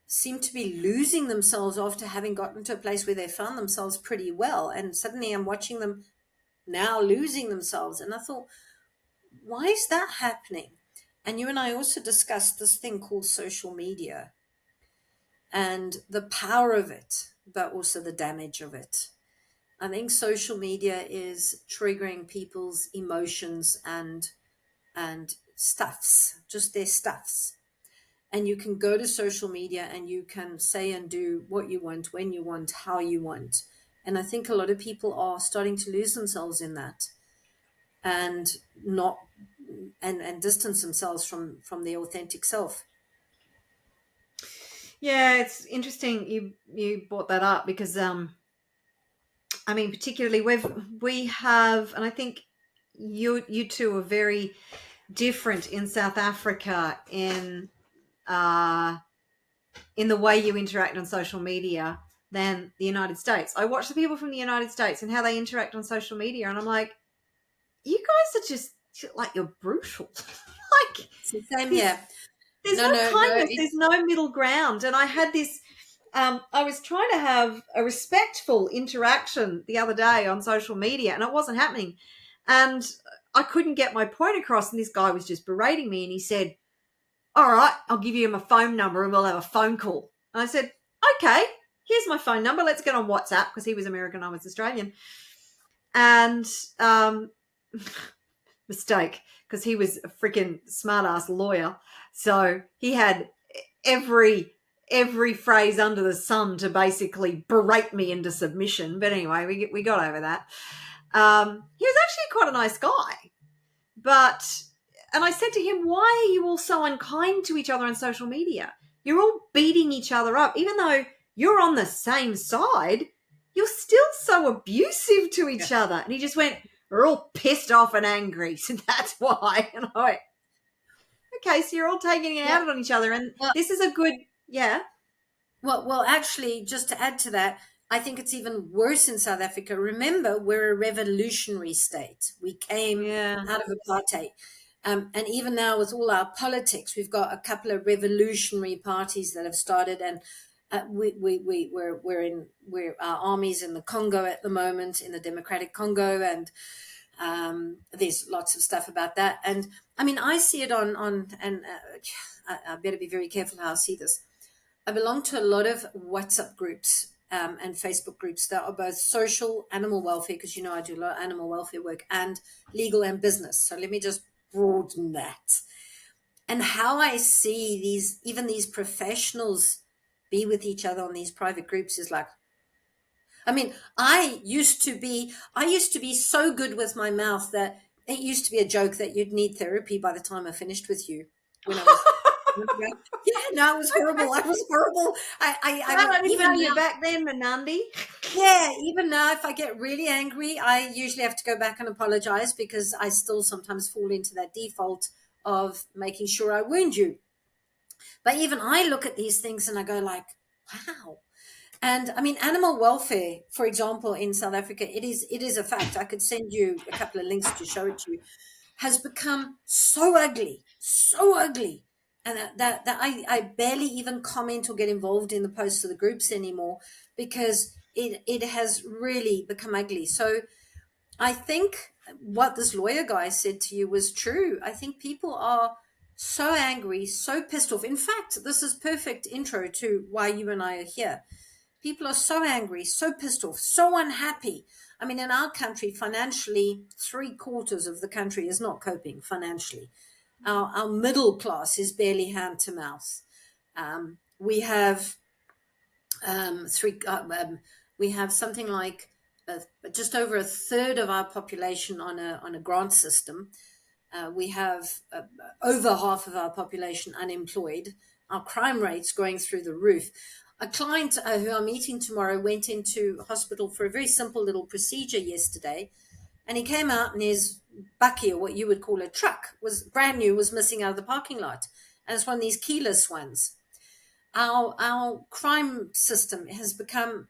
seem to be losing themselves after having gotten to a place where they found themselves pretty well. And suddenly I'm watching them now losing themselves. And I thought, why is that happening? And you and I also discussed this thing called social media and the power of it, but also the damage of it. I think social media is triggering people's emotions and stuffs, just their stuffs. And you can go to social media and you can say and do what you want, when you want, how you want. And I think a lot of people are starting to lose themselves in that and not and distance themselves from their authentic self. Yeah, it's interesting you brought that up because I mean, particularly we have, and I think you two are very different in South Africa in the way you interact on social media than the United States. I watch the people from the United States and how they interact on social media, and I'm like, you guys are just like, you're brutal. Like, It's the same here. There's no kindness. There's no middle ground. And I had this. I was trying to have a respectful interaction the other day on social media, and it wasn't happening. And I couldn't get my point across. And this guy was just berating me, and he said, "All right, I'll give you my phone number, and we'll have a phone call." And I said, "Okay, here's my phone number. Let's get on WhatsApp," because he was American, I was Australian. And mistake, because he was a freaking smart-ass lawyer. So he had every phrase under the sun to basically berate me into submission. But anyway, we got over that. He was actually quite a nice guy. And I said to him, why are you all so unkind to each other on social media? You're all beating each other up. Even though you're on the same side, you're still so abusive to each other. And he just went, we're all pissed off and angry, so that's why. And I went, okay, so you're all taking it out on each other. And this is a good, Well, actually, just to add to that, I think it's even worse in South Africa. Remember, we're a revolutionary state. We came out of apartheid. And even now with all our politics, we've got a couple of revolutionary parties that have started, and we're our armies in the Congo at the moment, in the Democratic Congo, and there's lots of stuff about that. And I mean, I see it on I better be very careful how I see this. I belong to a lot of WhatsApp groups and Facebook groups that are both social, animal welfare, because I do a lot of animal welfare work, and legal and business. So let me just broaden that. And how I see these professionals be with each other on these private groups is like, I mean, I used to be so good with my mouth that it used to be a joke that you'd need therapy by the time I finished with you. When I was, it was horrible. I was horrible. I didn't know you back then, Nanandi. Yeah, even now, if I get really angry, I usually have to go back and apologize, because I still sometimes fall into that default of making sure I wound you. But even I look at these things and I go like, wow. And I mean, animal welfare, for example, in South Africa, it is a fact. I could send you a couple of links to show it to you. Has become so ugly, and that I barely even comment or get involved in the posts of the groups anymore, because it has really become ugly. So I think what this lawyer guy said to you was true. I think people are so angry, so pissed off. In fact, this is perfect intro to why you and I are here. People are so angry, so pissed off, so unhappy. I mean, in our country, financially, 3/4 of the country is not coping financially. Our middle class is barely hand to mouth. We have we have something like just over a third of our population on a grant system. We have over half of our population unemployed. Our crime rate's going through the roof. A client who I'm meeting tomorrow went into hospital for a very simple little procedure yesterday, and he came out and his bucky, or what you would call a truck, was brand new, was missing out of the parking lot. And it's one of these keyless ones. Our crime system has become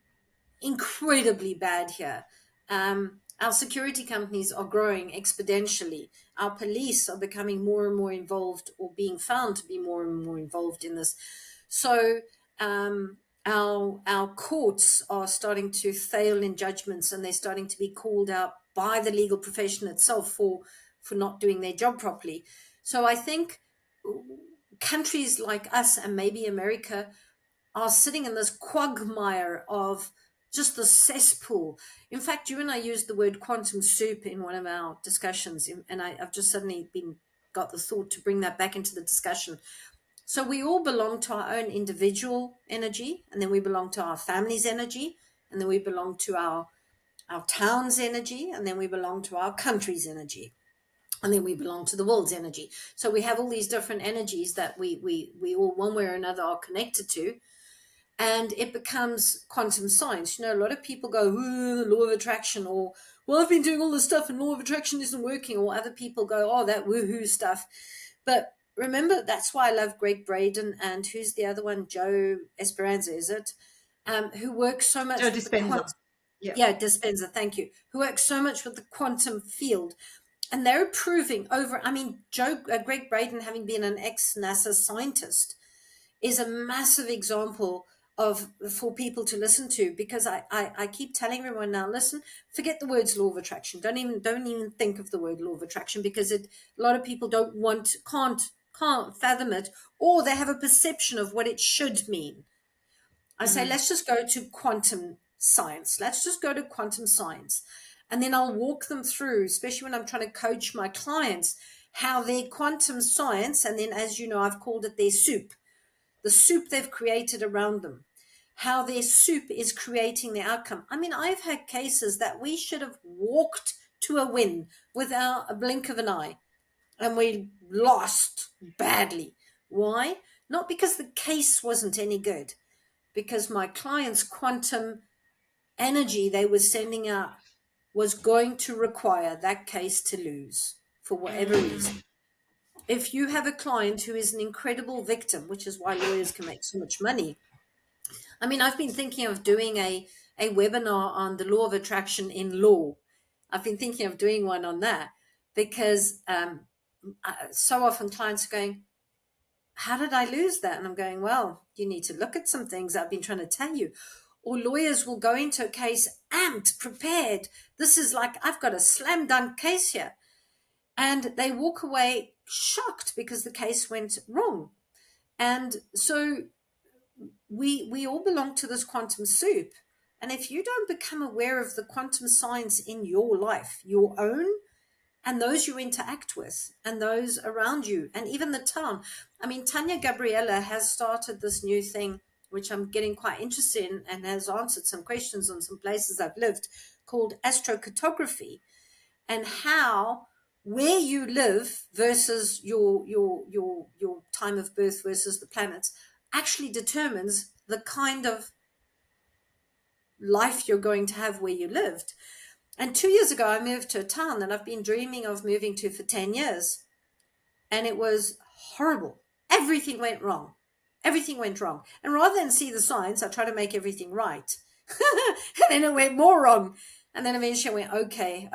incredibly bad here. Our security companies are growing exponentially. Our police are becoming more and more involved, or being found to be more and more involved in this. So our courts are starting to fail in judgments, and they're starting to be called out by the legal profession itself for not doing their job properly. So I think countries like us, and maybe America, are sitting in this quagmire of just the cesspool. In fact, you and I used the word quantum soup in one of our discussions, and I've just suddenly got the thought to bring that back into the discussion. So we all belong to our own individual energy, and then we belong to our family's energy, and then we belong to our town's energy, and then we belong to our country's energy, and then we belong to the world's energy. So we have all these different energies that we all, one way or another, are connected to. And it becomes quantum science. You know, a lot of people go, the law of attraction, or, well, I've been doing all this stuff and law of attraction isn't working. Or other people go, oh, that woohoo stuff. But remember, that's why I love Greg Braden, and who's the other one? Joe Esperanza, is it? Who works so much Joe with Dispenza. the quantum. Yeah, Dispenza, thank you. Who works so much with the quantum field. And they're proving Greg Braden, having been an ex-NASA scientist, is a massive example for people to listen to, because I keep telling everyone now, listen, forget the words law of attraction. Don't even think of the word law of attraction, because a lot of people can't fathom it, or they have a perception of what it should mean. I say, let's just go to quantum science. Let's just go to quantum science. And then I'll walk them through, especially when I'm trying to coach my clients, how their quantum science, and then, as you know, I've called it their soup, the soup they've created around them, how their soup is creating the outcome. I mean, I've had cases that we should have walked to a win without a blink of an eye, and we lost badly. Why? Not because the case wasn't any good, because my client's quantum energy they were sending out was going to require that case to lose for whatever reason. If you have a client who is an incredible victim, which is why lawyers can make so much money. I mean, I've been thinking of doing a webinar on the law of attraction in law. I've been thinking of doing one on that, because so often clients are going, how did I lose that? And I'm going, well, you need to look at some things I've been trying to tell you. Or lawyers will go into a case amped, prepared. This is like, I've got a slam dunk case here. And they walk away shocked because the case went wrong. And so we all belong to this quantum soup. And if you don't become aware of the quantum science in your life, your own, and those you interact with, and those around you, and even the town. I mean, Tanya Gabriella has started this new thing, which I'm getting quite interested in, and has answered some questions on some places I've lived, called astrocartography, and how where you live versus your time of birth versus the planets actually determines the kind of life you're going to have where you lived. And 2 years ago, I moved to a town that I've been dreaming of moving to for 10 years. And it was horrible. Everything went wrong. Everything went wrong. And rather than see the signs, I tried to make everything right. And then it went more wrong. And then eventually I went, okay.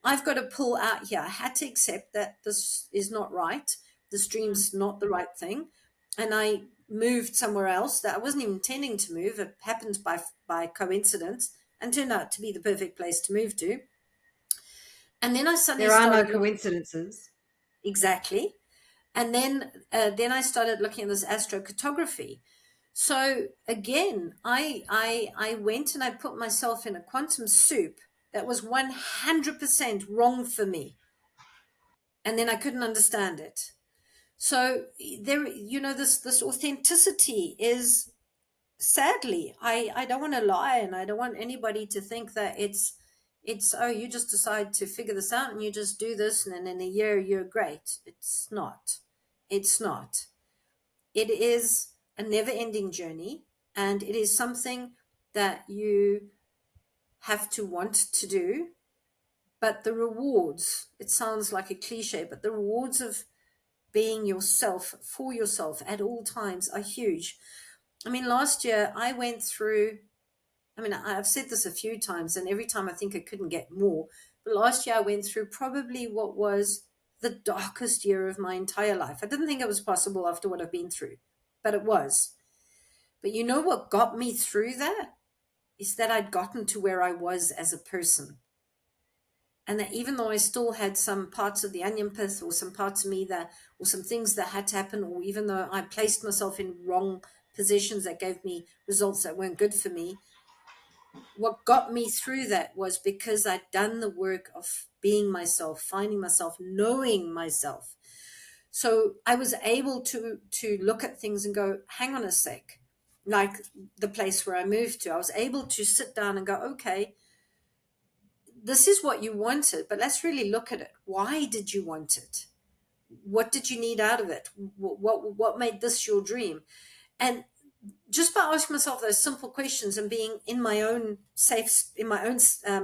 I've got to pull out here. I had to accept that this is not right. This dream's not the right thing. And I moved somewhere else that I wasn't even intending to move. It happened by coincidence, and turned out to be the perfect place to move to. And then I suddenly There are no started coincidences. exactly. And then I started looking at this astrocartography. So again, I went and I put myself in a quantum soup that was 100% wrong for me. And then I couldn't understand it. So there, this authenticity is, sadly, I don't want to lie, and I don't want anybody to think that it's oh, you just decide to figure this out and you just do this and then in a year you're great. It's not. It's not. It is a never-ending journey, and it is something that you have to want to do. But the rewards, it sounds like a cliche, but the rewards of being yourself for yourself at all times are huge. I mean, last year I went through, I mean, I've said this a few times, and every time I think I couldn't get more. But last year I went through probably what was the darkest year of my entire life. I didn't think it was possible after what I've been through, but it was. But you know what got me through that? Is that I'd gotten to where I was as a person. And that even though I still had some parts of the onion pith or some parts of me that, or some things that had to happen, or even though I placed myself in wrong positions that gave me results that weren't good for me, what got me through that was because I'd done the work of being myself, finding myself, knowing myself. So I was able to look at things and go, hang on a sec. Like the place where I moved to, I was able to sit down and go, okay, this is what you wanted, but let's really look at it. Why did you want it? What did you need out of it? What made this your dream? And just by asking myself those simple questions and being in my own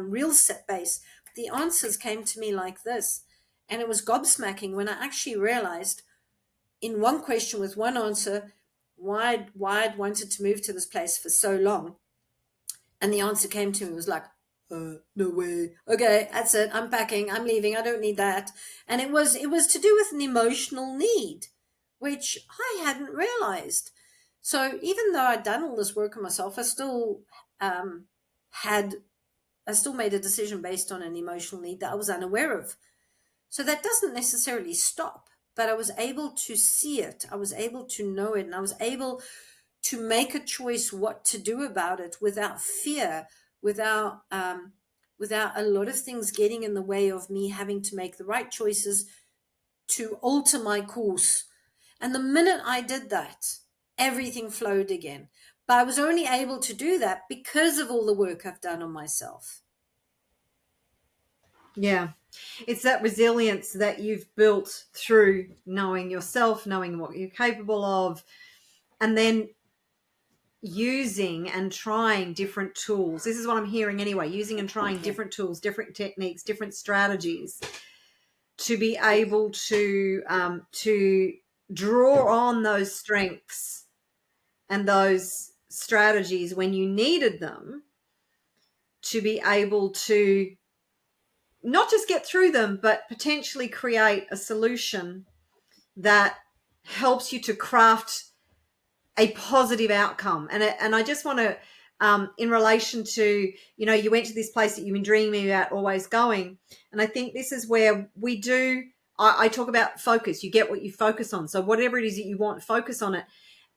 real set base, the answers came to me like this. And it was gobsmacking when I actually realized in one question with one answer why I'd wanted to move to this place for so long. And the answer came to me was like, no way. Okay, that's it. I'm packing. I'm leaving. I don't need that. And it was to do with an emotional need, which I hadn't realized. So even though I'd done all this work on myself, I still made a decision based on an emotional need that I was unaware of. So that doesn't necessarily stop, but I was able to see it. I was able to know it, and I was able to make a choice what to do about it without fear, without a lot of things getting in the way of me having to make the right choices to alter my course. And the minute I did that, everything flowed again. But I was only able to do that because of all the work I've done on myself. Yeah. It's that resilience that you've built through knowing yourself, knowing what you're capable of, and then using and trying different tools. This is what I'm hearing anyway, using and trying different tools, different techniques, different strategies to be able to draw on those strengths and those strategies when you needed them, to be able to not just get through them, but potentially create a solution that helps you to craft a positive outcome. And I just want to, in relation to, you went to this place that you've been dreaming about always going. And I think this is where I talk about focus. You get what you focus on. So whatever it is that you want, focus on it.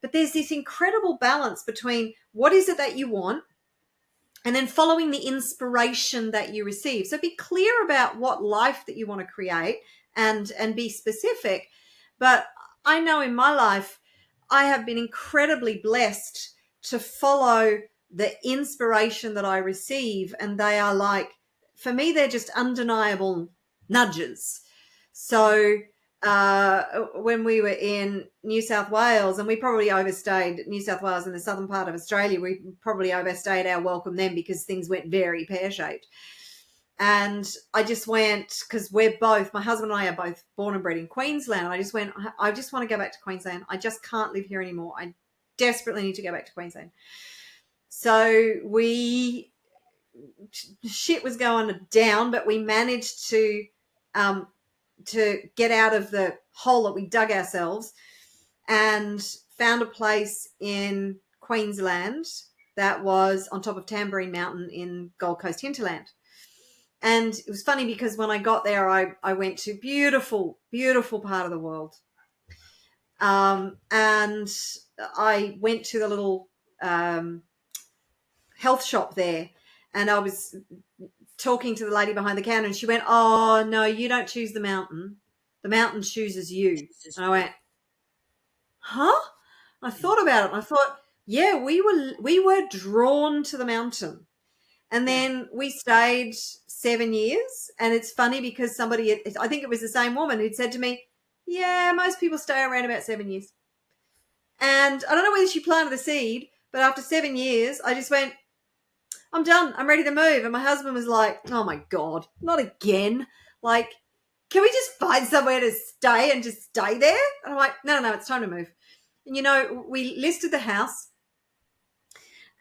But there's this incredible balance between what is it that you want and then following the inspiration that you receive. So be clear about what life that you want to create and be specific. But I know in my life, I have been incredibly blessed to follow the inspiration that I receive. And they are like, for me, they're just undeniable nudges. So when we were in New South Wales, and we probably overstayed New South Wales in the southern part of Australia, we probably overstayed our welcome then because things went very pear-shaped. And I just went, because my husband and I are both born and bred in Queensland. I just went, I just want to go back to Queensland. I just can't live here anymore. I desperately need to go back to Queensland. So shit was going down, but we managed to get out of the hole that we dug ourselves and found a place in Queensland that was on top of Tamborine Mountain in Gold Coast hinterland. And it was funny because when I got there, I went to beautiful, beautiful part of the world. And I went to the little health shop there, and I was talking to the lady behind the counter, and she went, "Oh, no, you don't choose the mountain. The mountain chooses you." And I went, "Huh?" I thought about it, and I thought, yeah, we were drawn to the mountain. And then we stayed 7 years. And it's funny because I think it was the same woman who'd said to me, "Yeah, most people stay around about 7 years." And I don't know whether she planted the seed, but after 7 years, I just went, "I'm done. I'm ready to move." And my husband was like, "Oh my God, not again. Like, can we just find somewhere to stay and just stay there?" And I'm like, no, it's time to move. And, we listed the house,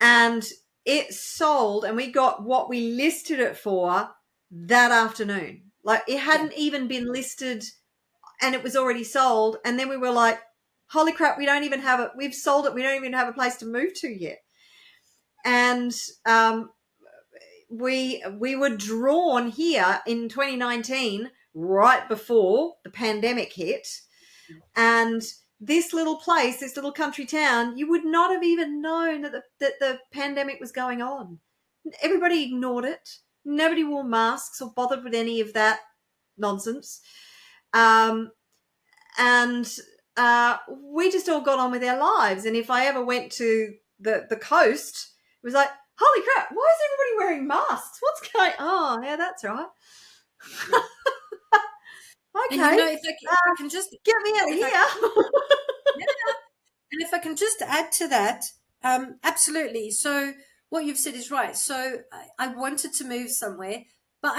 and it sold, and we got what we listed it for that afternoon. Like, it hadn't even been listed, and it was already sold. And then we were like, holy crap, we've sold it. We don't even have a place to move to yet. And we were drawn here in 2019, right before the pandemic hit. And this little place, this little country town, you would not have even known that the pandemic was going on. Everybody ignored it. Nobody wore masks or bothered with any of that nonsense. And we just all got on with our lives. And if I ever went to the coast, it was like, holy crap, why is everybody wearing masks? What's going on? Oh, yeah, that's right. Okay. And if I can just get me out of here. And if I can just add to that, absolutely. So what you've said is right. So I wanted to move somewhere, but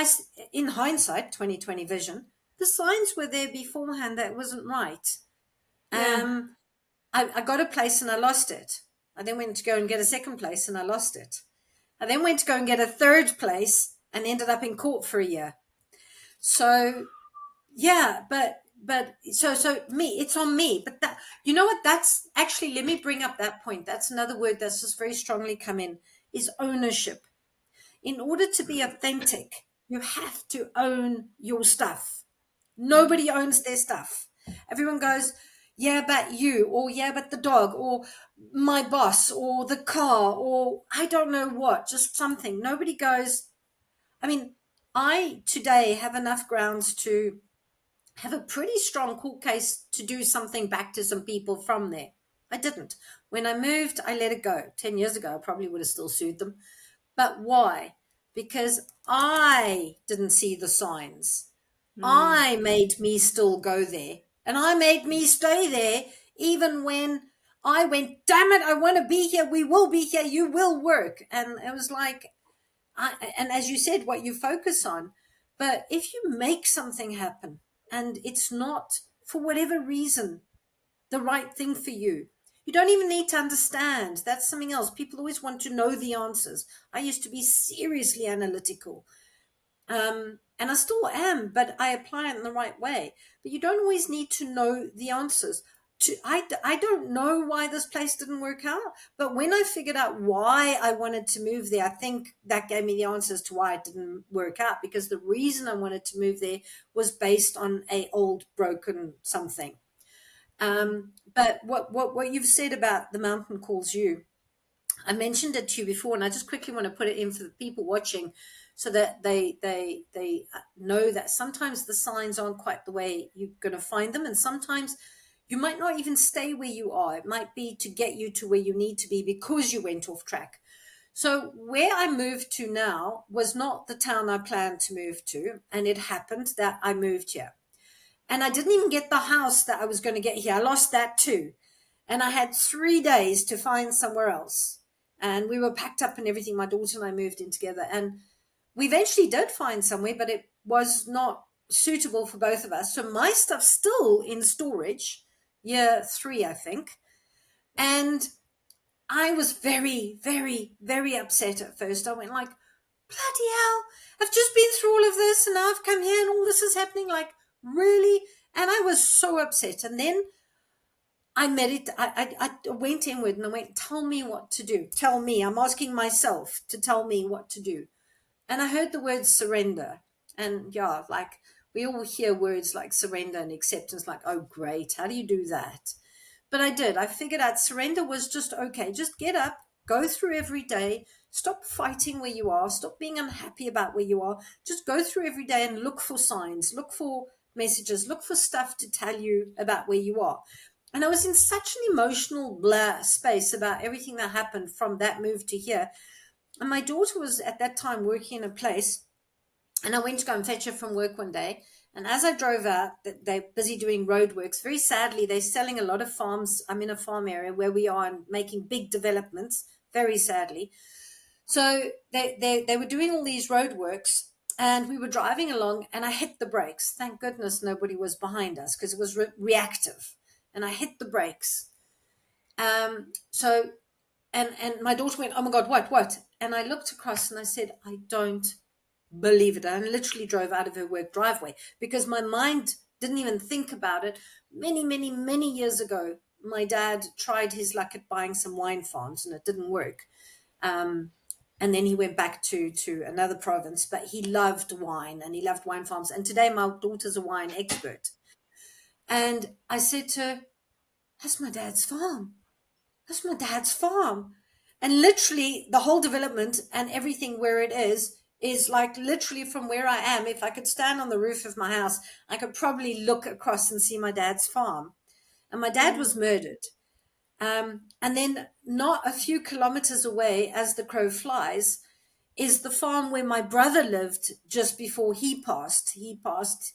in hindsight, 2020 vision, the signs were there beforehand that it wasn't right. Yeah. I got a place and I lost it. I then went to go and get a second place and I lost it. I then went to go and get a third place and ended up in court for a year. So yeah, but so me, it's on me. But that, you know what? That's actually, let me bring up that point. That's another word that's just very strongly come in, is ownership. In order to be authentic, you have to own your stuff. Nobody owns their stuff. Everyone goes, yeah, but you, or yeah, but the dog, or my boss, or the car, or I don't know what, just something. Nobody goes, I mean, I today have enough grounds to have a pretty strong court case to do something back to some people from there. I didn't. When I moved, I let it go. 10 years ago, I probably would have still sued them. But why? Because I didn't see the signs. I made me still go there. And I made me stay there even when I went, damn it, I want to be here. We will be here. You will work. And it was like, and as you said, what you focus on. But if you make something happen and it's not, for whatever reason, the right thing for you, you don't even need to understand. That's something else. People always want to know the answers. I used to be seriously analytical. And I still am, but I apply it in the right way. But you don't always need to know the answers. I don't know why this place didn't work out, but when I figured out why I wanted to move there, I think that gave me the answers to why it didn't work out, because the reason I wanted to move there was based on a old broken something. But what you've said about the mountain calls you, I mentioned it to you before, and I just quickly want to put it in for the people watching, so that they know that sometimes the signs aren't quite the way you're going to find them, and sometimes you might not even stay where you are. It might be to get you to where you need to be because you went off track. So where I moved to now was not the town I planned to move to, and it happened that I moved here. And I didn't even get the house that I was going to get here. I lost that too. And I had 3 days to find somewhere else. And we were packed up and everything. My daughter and I moved in together. And we eventually did find somewhere, but it was not suitable for both of us. So my stuff's still in storage, year 3, I think. And I was very, very, very upset at first. I went like, bloody hell, I've just been through all of this and now I've come here and all this is happening. Like, really? And I was so upset. And then I went inward and I went, tell me what to do. Tell me. I'm asking myself to tell me what to do. And I heard the word surrender. And yeah, like we all hear words like surrender and acceptance, like, oh, great. How do you do that? But I did. I figured out surrender was just okay. Just get up, go through every day, stop fighting where you are, stop being unhappy about where you are. Just go through every day and look for signs, look for messages, look for stuff to tell you about where you are. And I was in such an emotional blur space about everything that happened from that move to here. And my daughter was at that time working in a place, and I went to go and fetch her from work one day. And as I drove out, they're busy doing roadworks. Very sadly, they're selling a lot of farms. I'm in a farm area where we are and making big developments, very sadly. So they were doing all these roadworks, and we were driving along, and I hit the brakes. Thank goodness nobody was behind us because it was reactive. And I hit the brakes. So and my daughter went, oh my God, what? And I looked across and I said, I don't believe it. I literally drove out of her work driveway because my mind didn't even think about it. Many, many, many years ago, my dad tried his luck at buying some wine farms and it didn't work. And then he went back to another province, but he loved wine and he loved wine farms. And today my daughter's a wine expert. And I said to her, that's my dad's farm. That's my dad's farm. And literally the whole development and everything where it is like literally from where I am. If I could stand on the roof of my house, I could probably look across and see my dad's farm. And my dad was murdered. And then not a few kilometers away, as the crow flies, is the farm where my brother lived just before he passed. He passed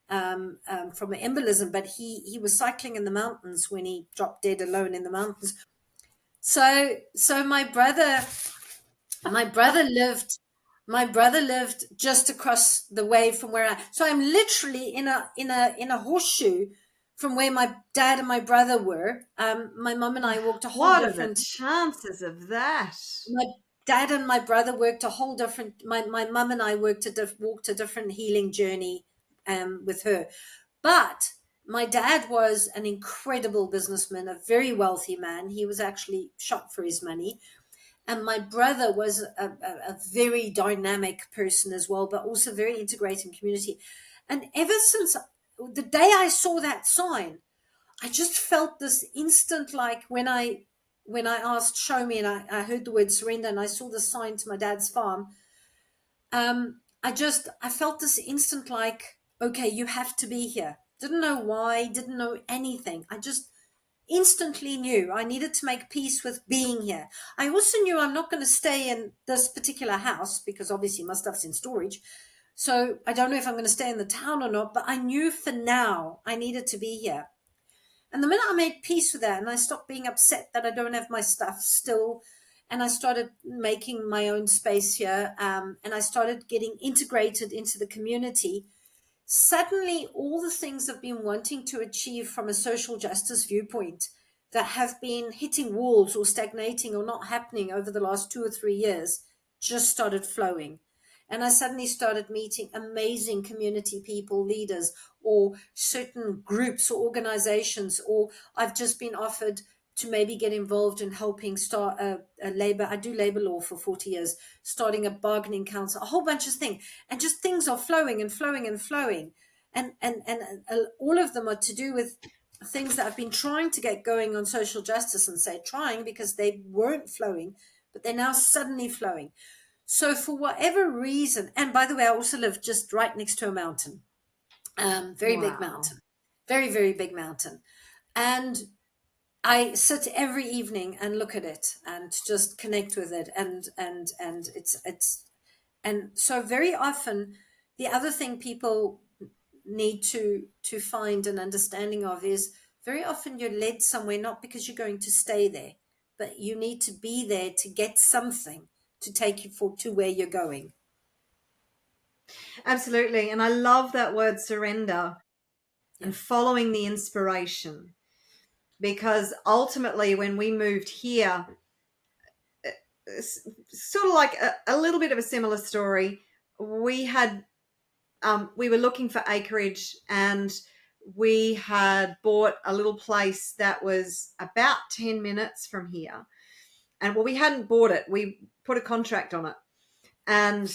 from an embolism, but he was cycling in the mountains when he dropped dead alone in the mountains. So my brother lived just across the way from where so I'm literally in a horseshoe from where my dad and my brother were. My mum and I walked a whole What different. are the chances of that? My dad and my brother worked a whole different. My mum and I walked a different healing journey with her, but my dad was an incredible businessman, a very wealthy man. He was actually shot for his money. And my brother was a very dynamic person as well, but also very integrating community. And ever since the day I saw that sign, I just felt this instant, like when I asked, show me, and I heard the word surrender and I saw the sign to my dad's farm, I felt this instant like, okay, you have to be here. Didn't know why, didn't know anything. I just instantly knew I needed to make peace with being here. I also knew I'm not going to stay in this particular house because obviously my stuff's in storage. So I don't know if I'm going to stay in the town or not, but I knew for now I needed to be here. And the minute I made peace with that and I stopped being upset that I don't have my stuff still, and I started making my own space here, and I started getting integrated into the community, suddenly all the things I've been wanting to achieve from a social justice viewpoint that have been hitting walls or stagnating or not happening over the last 2 or 3 years just started flowing. And I suddenly started meeting amazing community people, leaders, or certain groups or organizations, or I've just been offered to maybe get involved in helping start a labor. I do labor law for 40 years, starting a bargaining council, a whole bunch of things. And just things are flowing and flowing and flowing. And all of them are to do with things that I've been trying to get going on social justice, and say trying because they weren't flowing, but they're now suddenly flowing. So for whatever reason, and by the way, I also live just right next to a mountain, very big Wow. mountain, very, very big mountain. And I sit every evening and look at it and just connect with it. And it's, and so very often the other thing people need to find an understanding of is very often you're led somewhere, not because you're going to stay there, but you need to be there to get something to take you to where you're going. Absolutely. And I love that word surrender and following the inspiration, because ultimately when we moved here, it's sort of like a little bit of a similar story. We had we were looking for acreage, and we had bought a little place that was about 10 minutes from here. And well, we hadn't bought it. We put a contract on it. And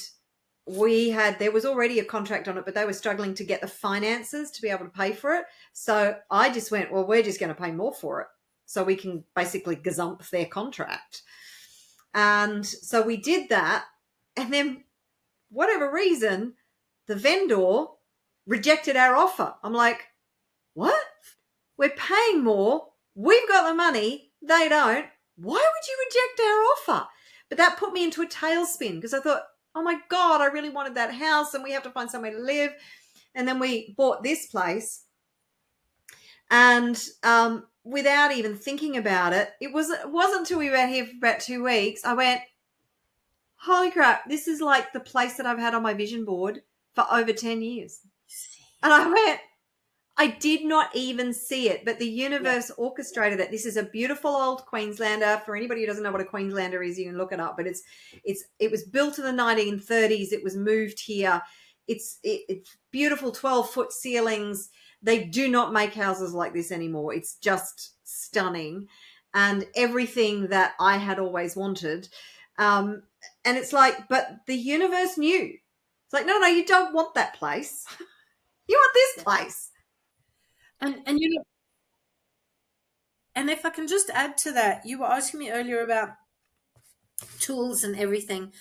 there was already a contract on it, but they were struggling to get the finances to be able to pay for it. So I just went, well, we're just going to pay more for it so we can basically gazump their contract. And so we did that. And then, whatever reason, the vendor rejected our offer. I'm like, what? We're paying more. We've got the money. They don't. Why would you reject our offer? But that put me into a tailspin because I thought, oh my God, I really wanted that house and we have to find somewhere to live. And then we bought this place. And without even thinking about it, it wasn't until we were here for about 2 weeks, I went, holy crap, this is like the place that I've had on my vision board for over 10 years. And I went, I did not even see it, but the universe orchestrated it. This is a beautiful old Queenslander. For anybody who doesn't know what a Queenslander is, you can look it up. But it was built in the 1930s. It was moved here. It's beautiful 12-foot ceilings. They do not make houses like this anymore. It's just stunning, and everything that I had always wanted. And it's like, but the universe knew. It's like, no, you don't want that place. You want this place. And you know, and if I can just add to that, you were asking me earlier about tools and everything.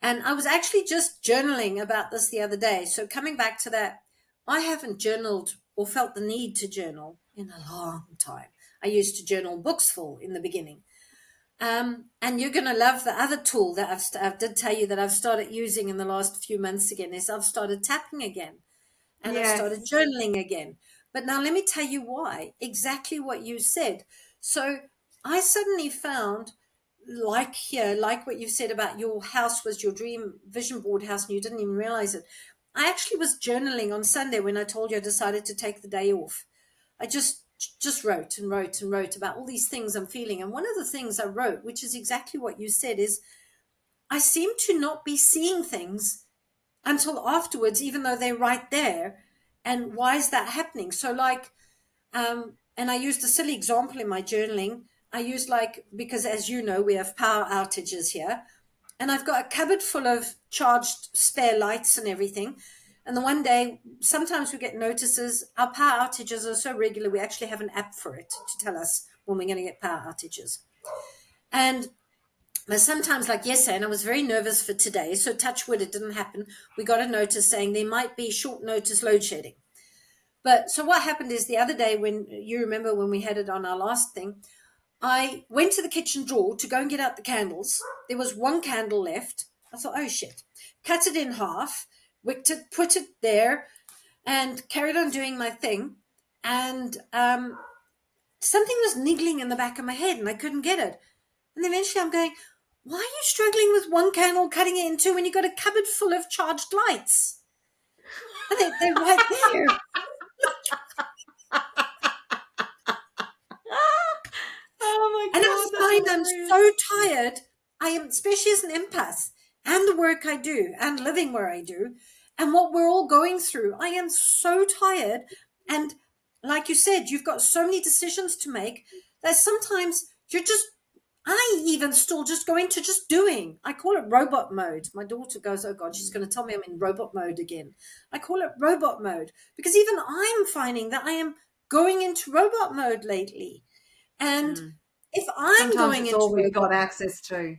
And I was actually just journaling about this the other day. So coming back to that, I haven't journaled or felt the need to journal in a long time. I used to journal books full in the beginning. And you're going to love the other tool that I did tell you that I've started using in the last few months again is I've started tapping again. And I've started journaling again. But now let me tell you why. Exactly what you said. So I suddenly found, like what you said about your house was your dream vision board house and you didn't even realize it. I actually was journaling on Sunday when I told you I decided to take the day off. I just wrote and wrote and wrote about all these things I'm feeling. And one of the things I wrote, which is exactly what you said, is I seem to not be seeing things until afterwards, even though they're right there. And why is that happening? So and I used a silly example in my journaling. I used because as you know, we have power outages here. And I've got a cupboard full of charged spare lights and everything. And the one day, sometimes we get notices. Our power outages are so regular, we actually have an app for it to tell us when we're going to get power outages. But sometimes, like yesterday, and I was very nervous for today, so touch wood, it didn't happen. We got a notice saying there might be short notice load shedding. But so what happened is the other day, when you remember when we had it on our last thing, I went to the kitchen drawer to go and get out the candles. There was one candle left. I thought, oh shit. Cut it in half, wicked it, put it there, and carried on doing my thing. And something was niggling in the back of my head and I couldn't get it. And eventually I'm going, why are you struggling with one candle, cutting it in two when you've got a cupboard full of charged lights? And they're right there. Oh my God. And I find I'm so tired. I am, especially as an empath, and the work I do, and living where I do, and what we're all going through. I am so tired. And like you said, you've got so many decisions to make that sometimes I even still just go into just doing. I call it robot mode. My daughter goes, oh God, she's going to tell me I'm in robot mode again. I call it robot mode because even I'm finding that I am going into robot mode lately. And if I'm sometimes going it's into all we've robot, got access to.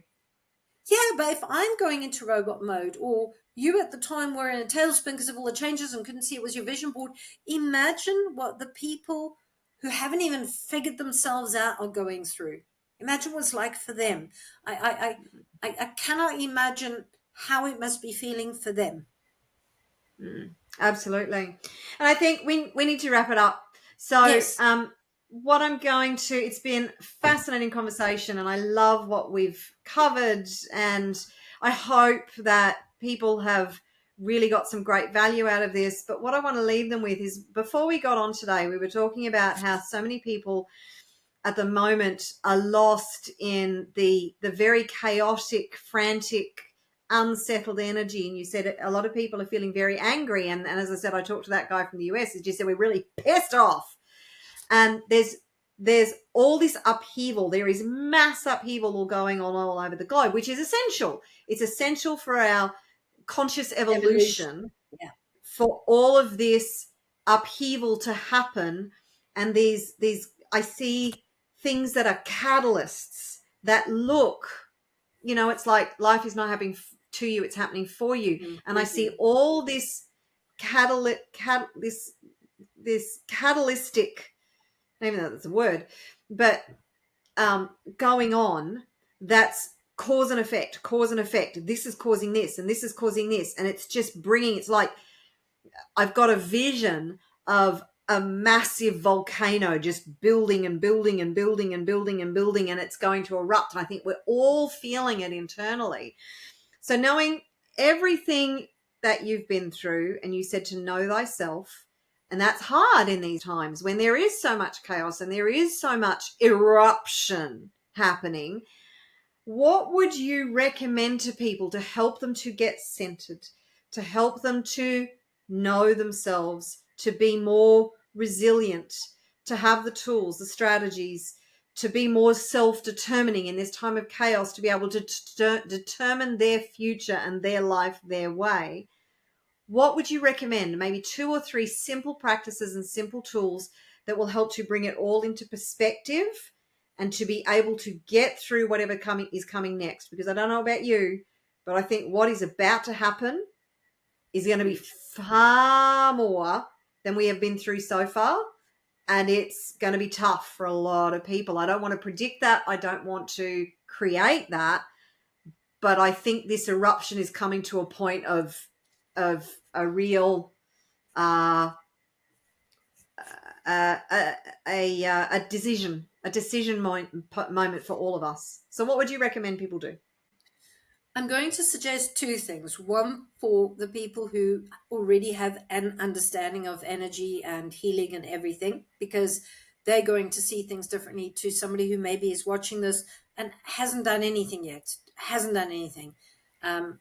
yeah, but if I'm going into robot mode, or you at the time were in a tailspin because of all the changes and couldn't see it was your vision board, imagine what the people who haven't even figured themselves out are going through. Imagine what it's like for them. I cannot imagine how it must be feeling for them. Absolutely. And I think we need to wrap it up. So Yes. what I'm going to, it's been a fascinating conversation and I love what we've covered, and I hope that people have really got some great value out of this. But what I want to leave them with is, before we got on today, we were talking about how so many people at the moment are lost in the very chaotic, frantic, unsettled energy. And you said a lot of people are feeling very angry. And as I said, I talked to that guy from the US. He just said, we're really pissed off. And there's all this upheaval. There is mass upheaval all going on all over the globe, which is essential. It's essential for our conscious evolution Yeah. for all of this upheaval to happen. And these I see things that are catalysts that look, it's like life is not happening to you, it's happening for you. And I see all this this catalytic, maybe that's a word, but going on, that's cause and effect. This is causing this, and this is causing this, and it's just bringing. It's like I've got a vision of a massive volcano just building and building and building and building and building, and it's going to erupt. And I think we're all feeling it internally. So knowing everything that you've been through, and you said to know thyself, and that's hard in these times when there is so much chaos and there is so much eruption happening. What would you recommend to people to help them to get centered, to help them to know themselves, to be more resilient, to have the tools, the strategies, to be more self-determining in this time of chaos, to be able to determine their future and their life their way? What would you recommend? Maybe 2 or 3 simple practices and simple tools that will help to bring it all into perspective and to be able to get through whatever is coming next. Because I don't know about you, but I think what is about to happen is going to be far more than we have been through so far. And it's going to be tough for a lot of people. I don't want to predict that. I don't want to create that. But I think this eruption is coming to a point of a real a decision moment for all of us. So what would you recommend people do? I'm going to suggest 2 things. One, for the people who already have an understanding of energy and healing and everything, because they're going to see things differently to somebody who maybe is watching this and hasn't done anything yet,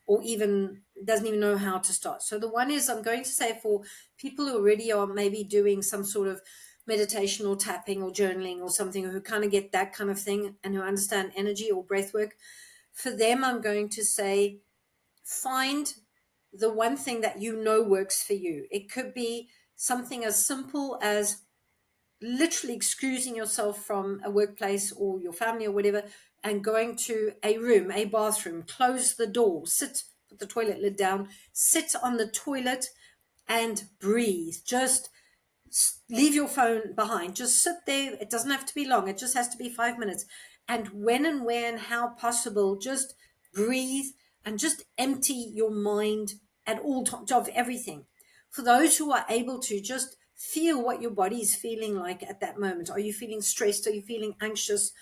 or even doesn't even know how to start. So the one is, I'm going to say, for people who already are maybe doing some sort of meditation or tapping or journaling or something, who kind of get that kind of thing and who understand energy or breath work, for them, I'm going to say, find the one thing that you know works for you. It could be something as simple as literally excusing yourself from a workplace or your family or whatever, and going to a room, a bathroom, close the door, sit, put the toilet lid down, sit on the toilet and breathe. Just leave your phone behind. Just sit there. It doesn't have to be long. It just has to be 5 minutes. And when and where and how possible, just breathe and just empty your mind at all times of everything. For those who are able to, just feel what your body is feeling like at that moment. Are you feeling stressed? Are you feeling anxious?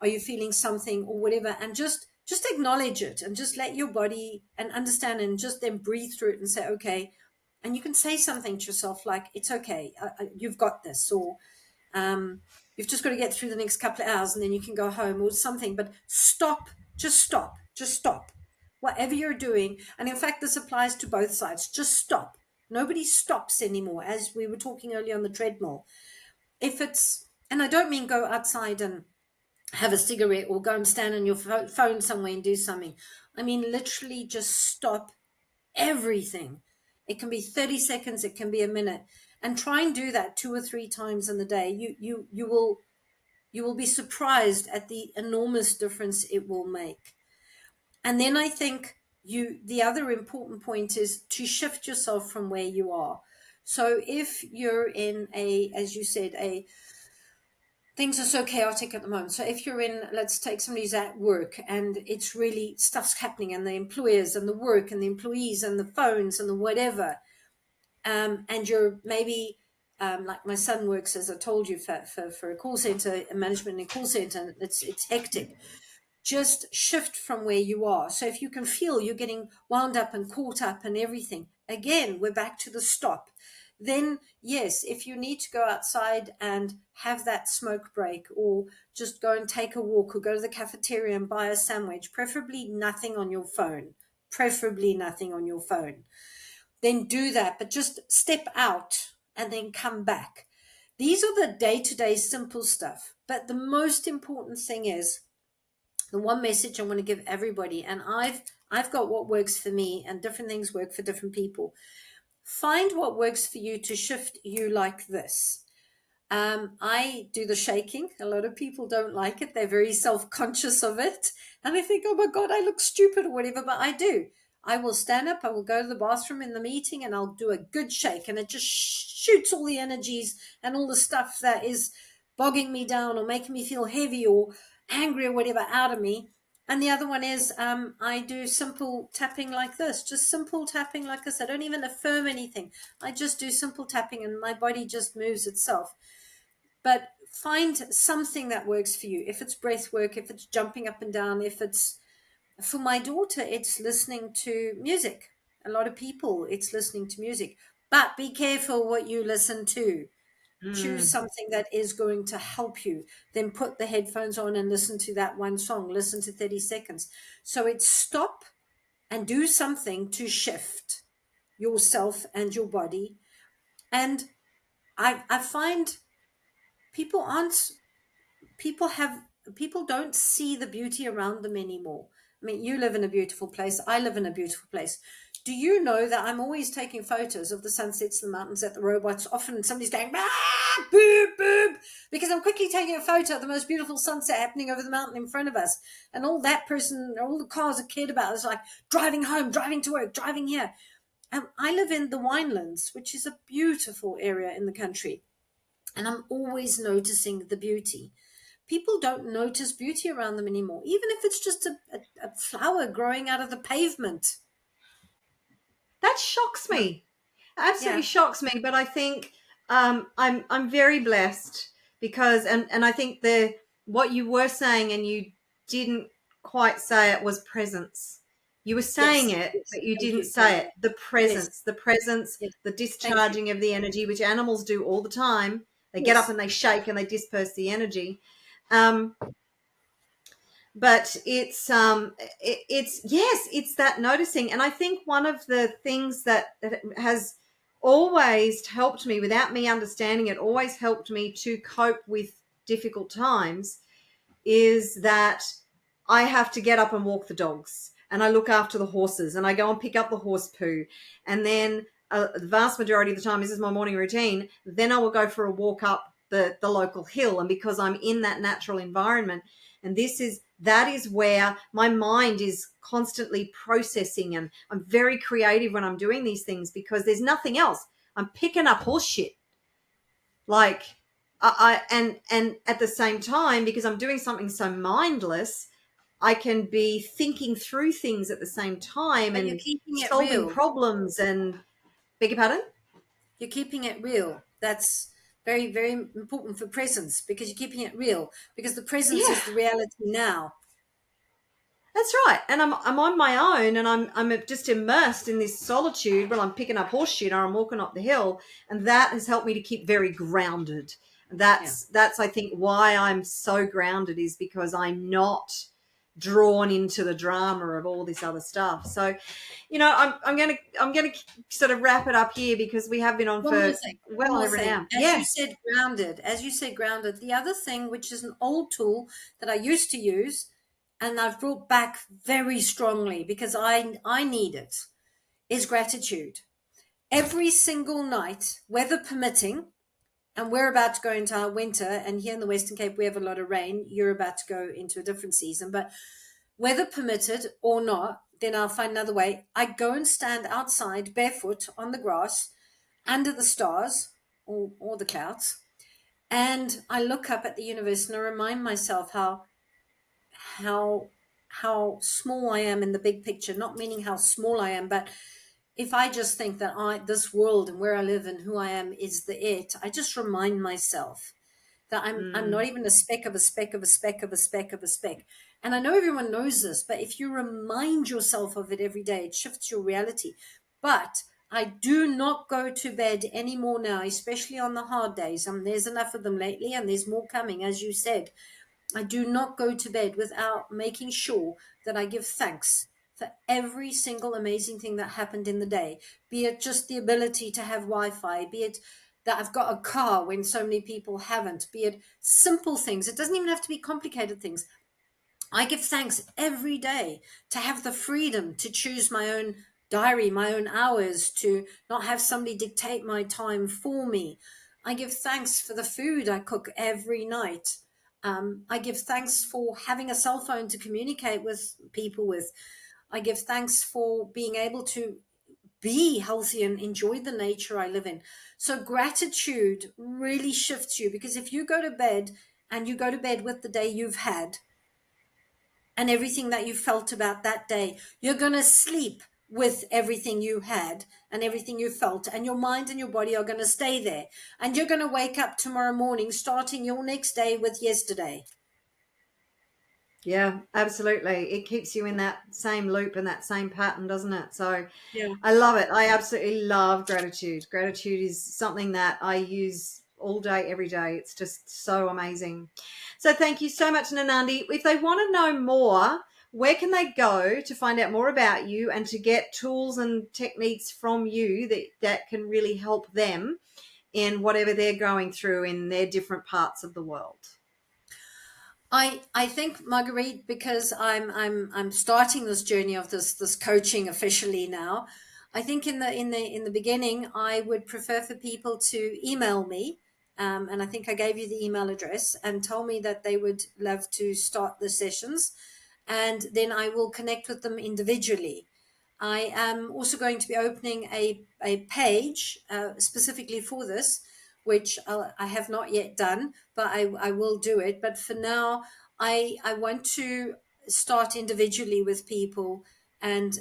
Are you feeling something or whatever? And just acknowledge it and just let your body and understand, and just then breathe through it and say, okay. And you can say something to yourself like, it's okay, you've got this, or you've just got to get through the next couple of hours and then you can go home or something. But stop, just stop. Whatever you're doing, and in fact, this applies to both sides, just stop. Nobody stops anymore, as we were talking earlier on the treadmill. If it's, and I don't mean go outside and have a cigarette or go and stand on your phone somewhere and do something. I mean, literally just stop everything. It can be 30 seconds, it can be a minute, and try and do that 2 or 3 times in the day. You will be surprised at the enormous difference it will make. And then I think the other important point is to shift yourself from where you are. So if you're in as you said, things are so chaotic at the moment. So if you're in, let's take somebody who's at work and it's really stuff's happening, and the employers and the work and the employees and the phones and the whatever, and you're maybe, like my son works, as I told you, for a call center, management in a call center, and it's hectic. Just shift from where you are. So if you can feel you're getting wound up and caught up and everything, again, we're back to the stop. Then, yes, if you need to go outside and have that smoke break, or just go and take a walk, or go to the cafeteria and buy a sandwich, preferably nothing on your phone, then do that. But just step out and then come back. These are the day-to-day simple stuff. But the most important thing is, the one message I want to give everybody, and I've I've got what works for me, and different things work for different people. Find what works for you to shift you like this. I do the shaking. A lot of people don't like it. They're very self-conscious of it. And they think, oh my God, I look stupid or whatever, but I do. I will stand up, I will go to the bathroom in the meeting, and I'll do a good shake, and it just shoots all the energies and all the stuff that is bogging me down or making me feel heavy or angry or whatever out of me. And the other one is I do simple tapping like this, just simple tapping like this. I don't even affirm anything. I just do simple tapping and my body just moves itself. But find something that works for you. If it's breath work, if it's jumping up and down, if it's, for my daughter, it's listening to music. A lot of people, it's listening to music. But be careful what you listen to. Choose something that is going to help you. Then put the headphones on and listen to that one song. Listen to 30 seconds. So it's stop and do something to shift yourself and your body. And I find people aren't, people don't see the beauty around them anymore. I mean, you live in a beautiful place. I live in a beautiful place. Do you know that I'm always taking photos of the sunsets, the mountains, at the robots? Often somebody's going, ah, boob, boob, because I'm quickly taking a photo of the most beautiful sunset happening over the mountain in front of us. And all that person, all the cars are cared about is like driving home, driving to work, driving here. I live in the Winelands, which is a beautiful area in the country. And I'm always noticing the beauty. People don't notice beauty around them anymore, even if it's just a flower growing out of the pavement. That shocks me. Absolutely Yeah. shocks me. But I think I'm very blessed because and I think the what you were saying and you didn't quite say it was presence. You were saying Yes. it, Yes. but you Thank didn't you. Thank say you. it. Yes. The presence, Yes. the Thank you. discharging of the energy, which animals do all the time. They get up Yes. and they shake and they disperse the energy. Um, but it's yes, it's that noticing. And I think one of the things that has always helped me without me understanding it, always helped me to cope with difficult times is that I have to get up and walk the dogs and I look after the horses and I go and pick up the horse poo. And then the vast majority of the time, this is my morning routine, then I will go for a walk up the local hill. And because I'm in that natural environment, and that is where my mind is constantly processing, and I'm very creative when I'm doing these things because there's nothing else. I'm picking up horse shit. Like and at the same time, because I'm doing something so mindless, I can be thinking through things at the same time But you're and keeping it solving real. problems and beg your pardon? You're keeping it real. That's very, very important for presence, because you're keeping it real, because the presence Yeah, is the reality now. that's right. And I'm on my own and I'm just immersed in this solitude while I'm picking up horse shit or I'm walking up the hill. And that has helped me to keep very grounded. Yeah. That's I think why I'm so grounded is because I'm not drawn into the drama of all this other stuff. So, I'm gonna sort of wrap it up here because we have been on One more for thing. One well more over an thing. hour. Yeah. As you said, grounded. The other thing, which is an old tool that I used to use, and I've brought back very strongly because I need it, is gratitude. Every single night, weather permitting, and we're about to go into our winter, and here in the Western Cape we have a lot of rain. You're about to go into a different season, but weather permitted or not, then I'll find another way. I go and stand outside barefoot on the grass under the stars or the clouds, and I look up at the universe and I remind myself how how small I am in the big picture, not meaning how small I am, but if I just think that this world and where I live and who I am is the it, I just remind myself that I'm not Mm. even a speck of a speck of a speck of a speck of a speck. And I know everyone knows this, but if you remind yourself of it every day, it shifts your reality. But I do not go to bed anymore now, especially on the hard days. There's enough of them lately, and there's more coming, as you said. I do not go to bed without making sure that I give thanks for every single amazing thing that happened in the day, be it just the ability to have Wi-Fi, be it that I've got a car when so many people haven't, be it simple things. It doesn't even have to be complicated things. I give thanks every day to have the freedom to choose my own diary, my own hours, to not have somebody dictate my time for me. I give thanks for the food I cook every night. I give thanks for having a cell phone to communicate with people with. I give thanks for being able to be healthy and enjoy the nature I live in. So gratitude really shifts you, because if you go to bed and you go to bed with the day you've had and everything that you felt about that day, you're going to sleep with everything you had and everything you felt, and your mind and your body are going to stay there. And you're going to wake up tomorrow morning starting your next day with yesterday. Yeah, absolutely. It keeps you in that same loop and that same pattern, doesn't it? So Yeah. I love it. I absolutely love gratitude. Gratitude is something that I use all day, every day. It's just so amazing. So thank you so much, Nanandi. If they want to know more, where can they go to find out more about you and to get tools and techniques from you that can really help them in whatever they're going through in their different parts of the world? I think, Marguerite, because I'm starting this journey of this coaching officially now. I think in the beginning I would prefer for people to email me, and I think I gave you the email address, and tell me that they would love to start the sessions, and then I will connect with them individually. I am also going to be opening a page specifically for this, which I have not yet done, but I will do it. But for now, I want to start individually with people, and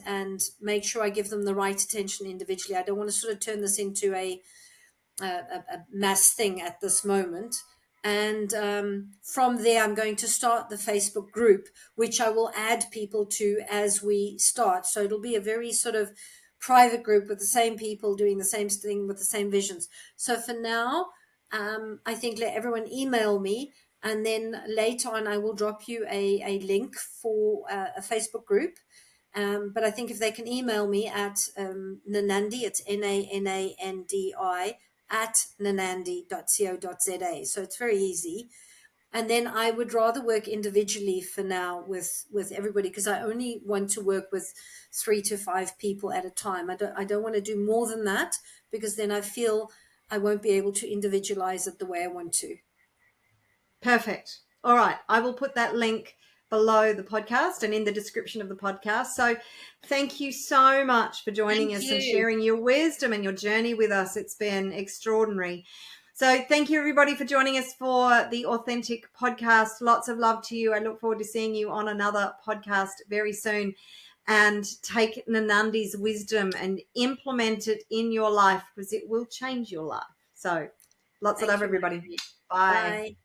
make sure I give them the right attention individually. I don't want to sort of turn this into a mass thing at this moment. And from there, I'm going to start the Facebook group, which I will add people to as we start. So it'll be a very sort of private group with the same people doing the same thing with the same visions. So for now, I think let everyone email me. And then later on, I will drop you a link for a Facebook group. But I think if they can email me at Nanandi, it's Nanandi at nanandi.co.za. So it's very easy. And then I would rather work individually for now with everybody, because I only want to work with 3 to 5 people at a time. I don't want to do more than that, because then I feel I won't be able to individualize it the way I want to. Perfect. All right. I will put that link below the podcast and in the description of the podcast. So thank you so much for joining Thank us and you. sharing your wisdom and your journey with us. It's been extraordinary. So thank you, everybody, for joining us for the Authentic Podcast. Lots of love to you. I look forward to seeing you on another podcast very soon. And take Nanandi's wisdom and implement it in your life, because it will change your life. So lots of Thank love, you, everybody. Marguerite. Bye. Bye.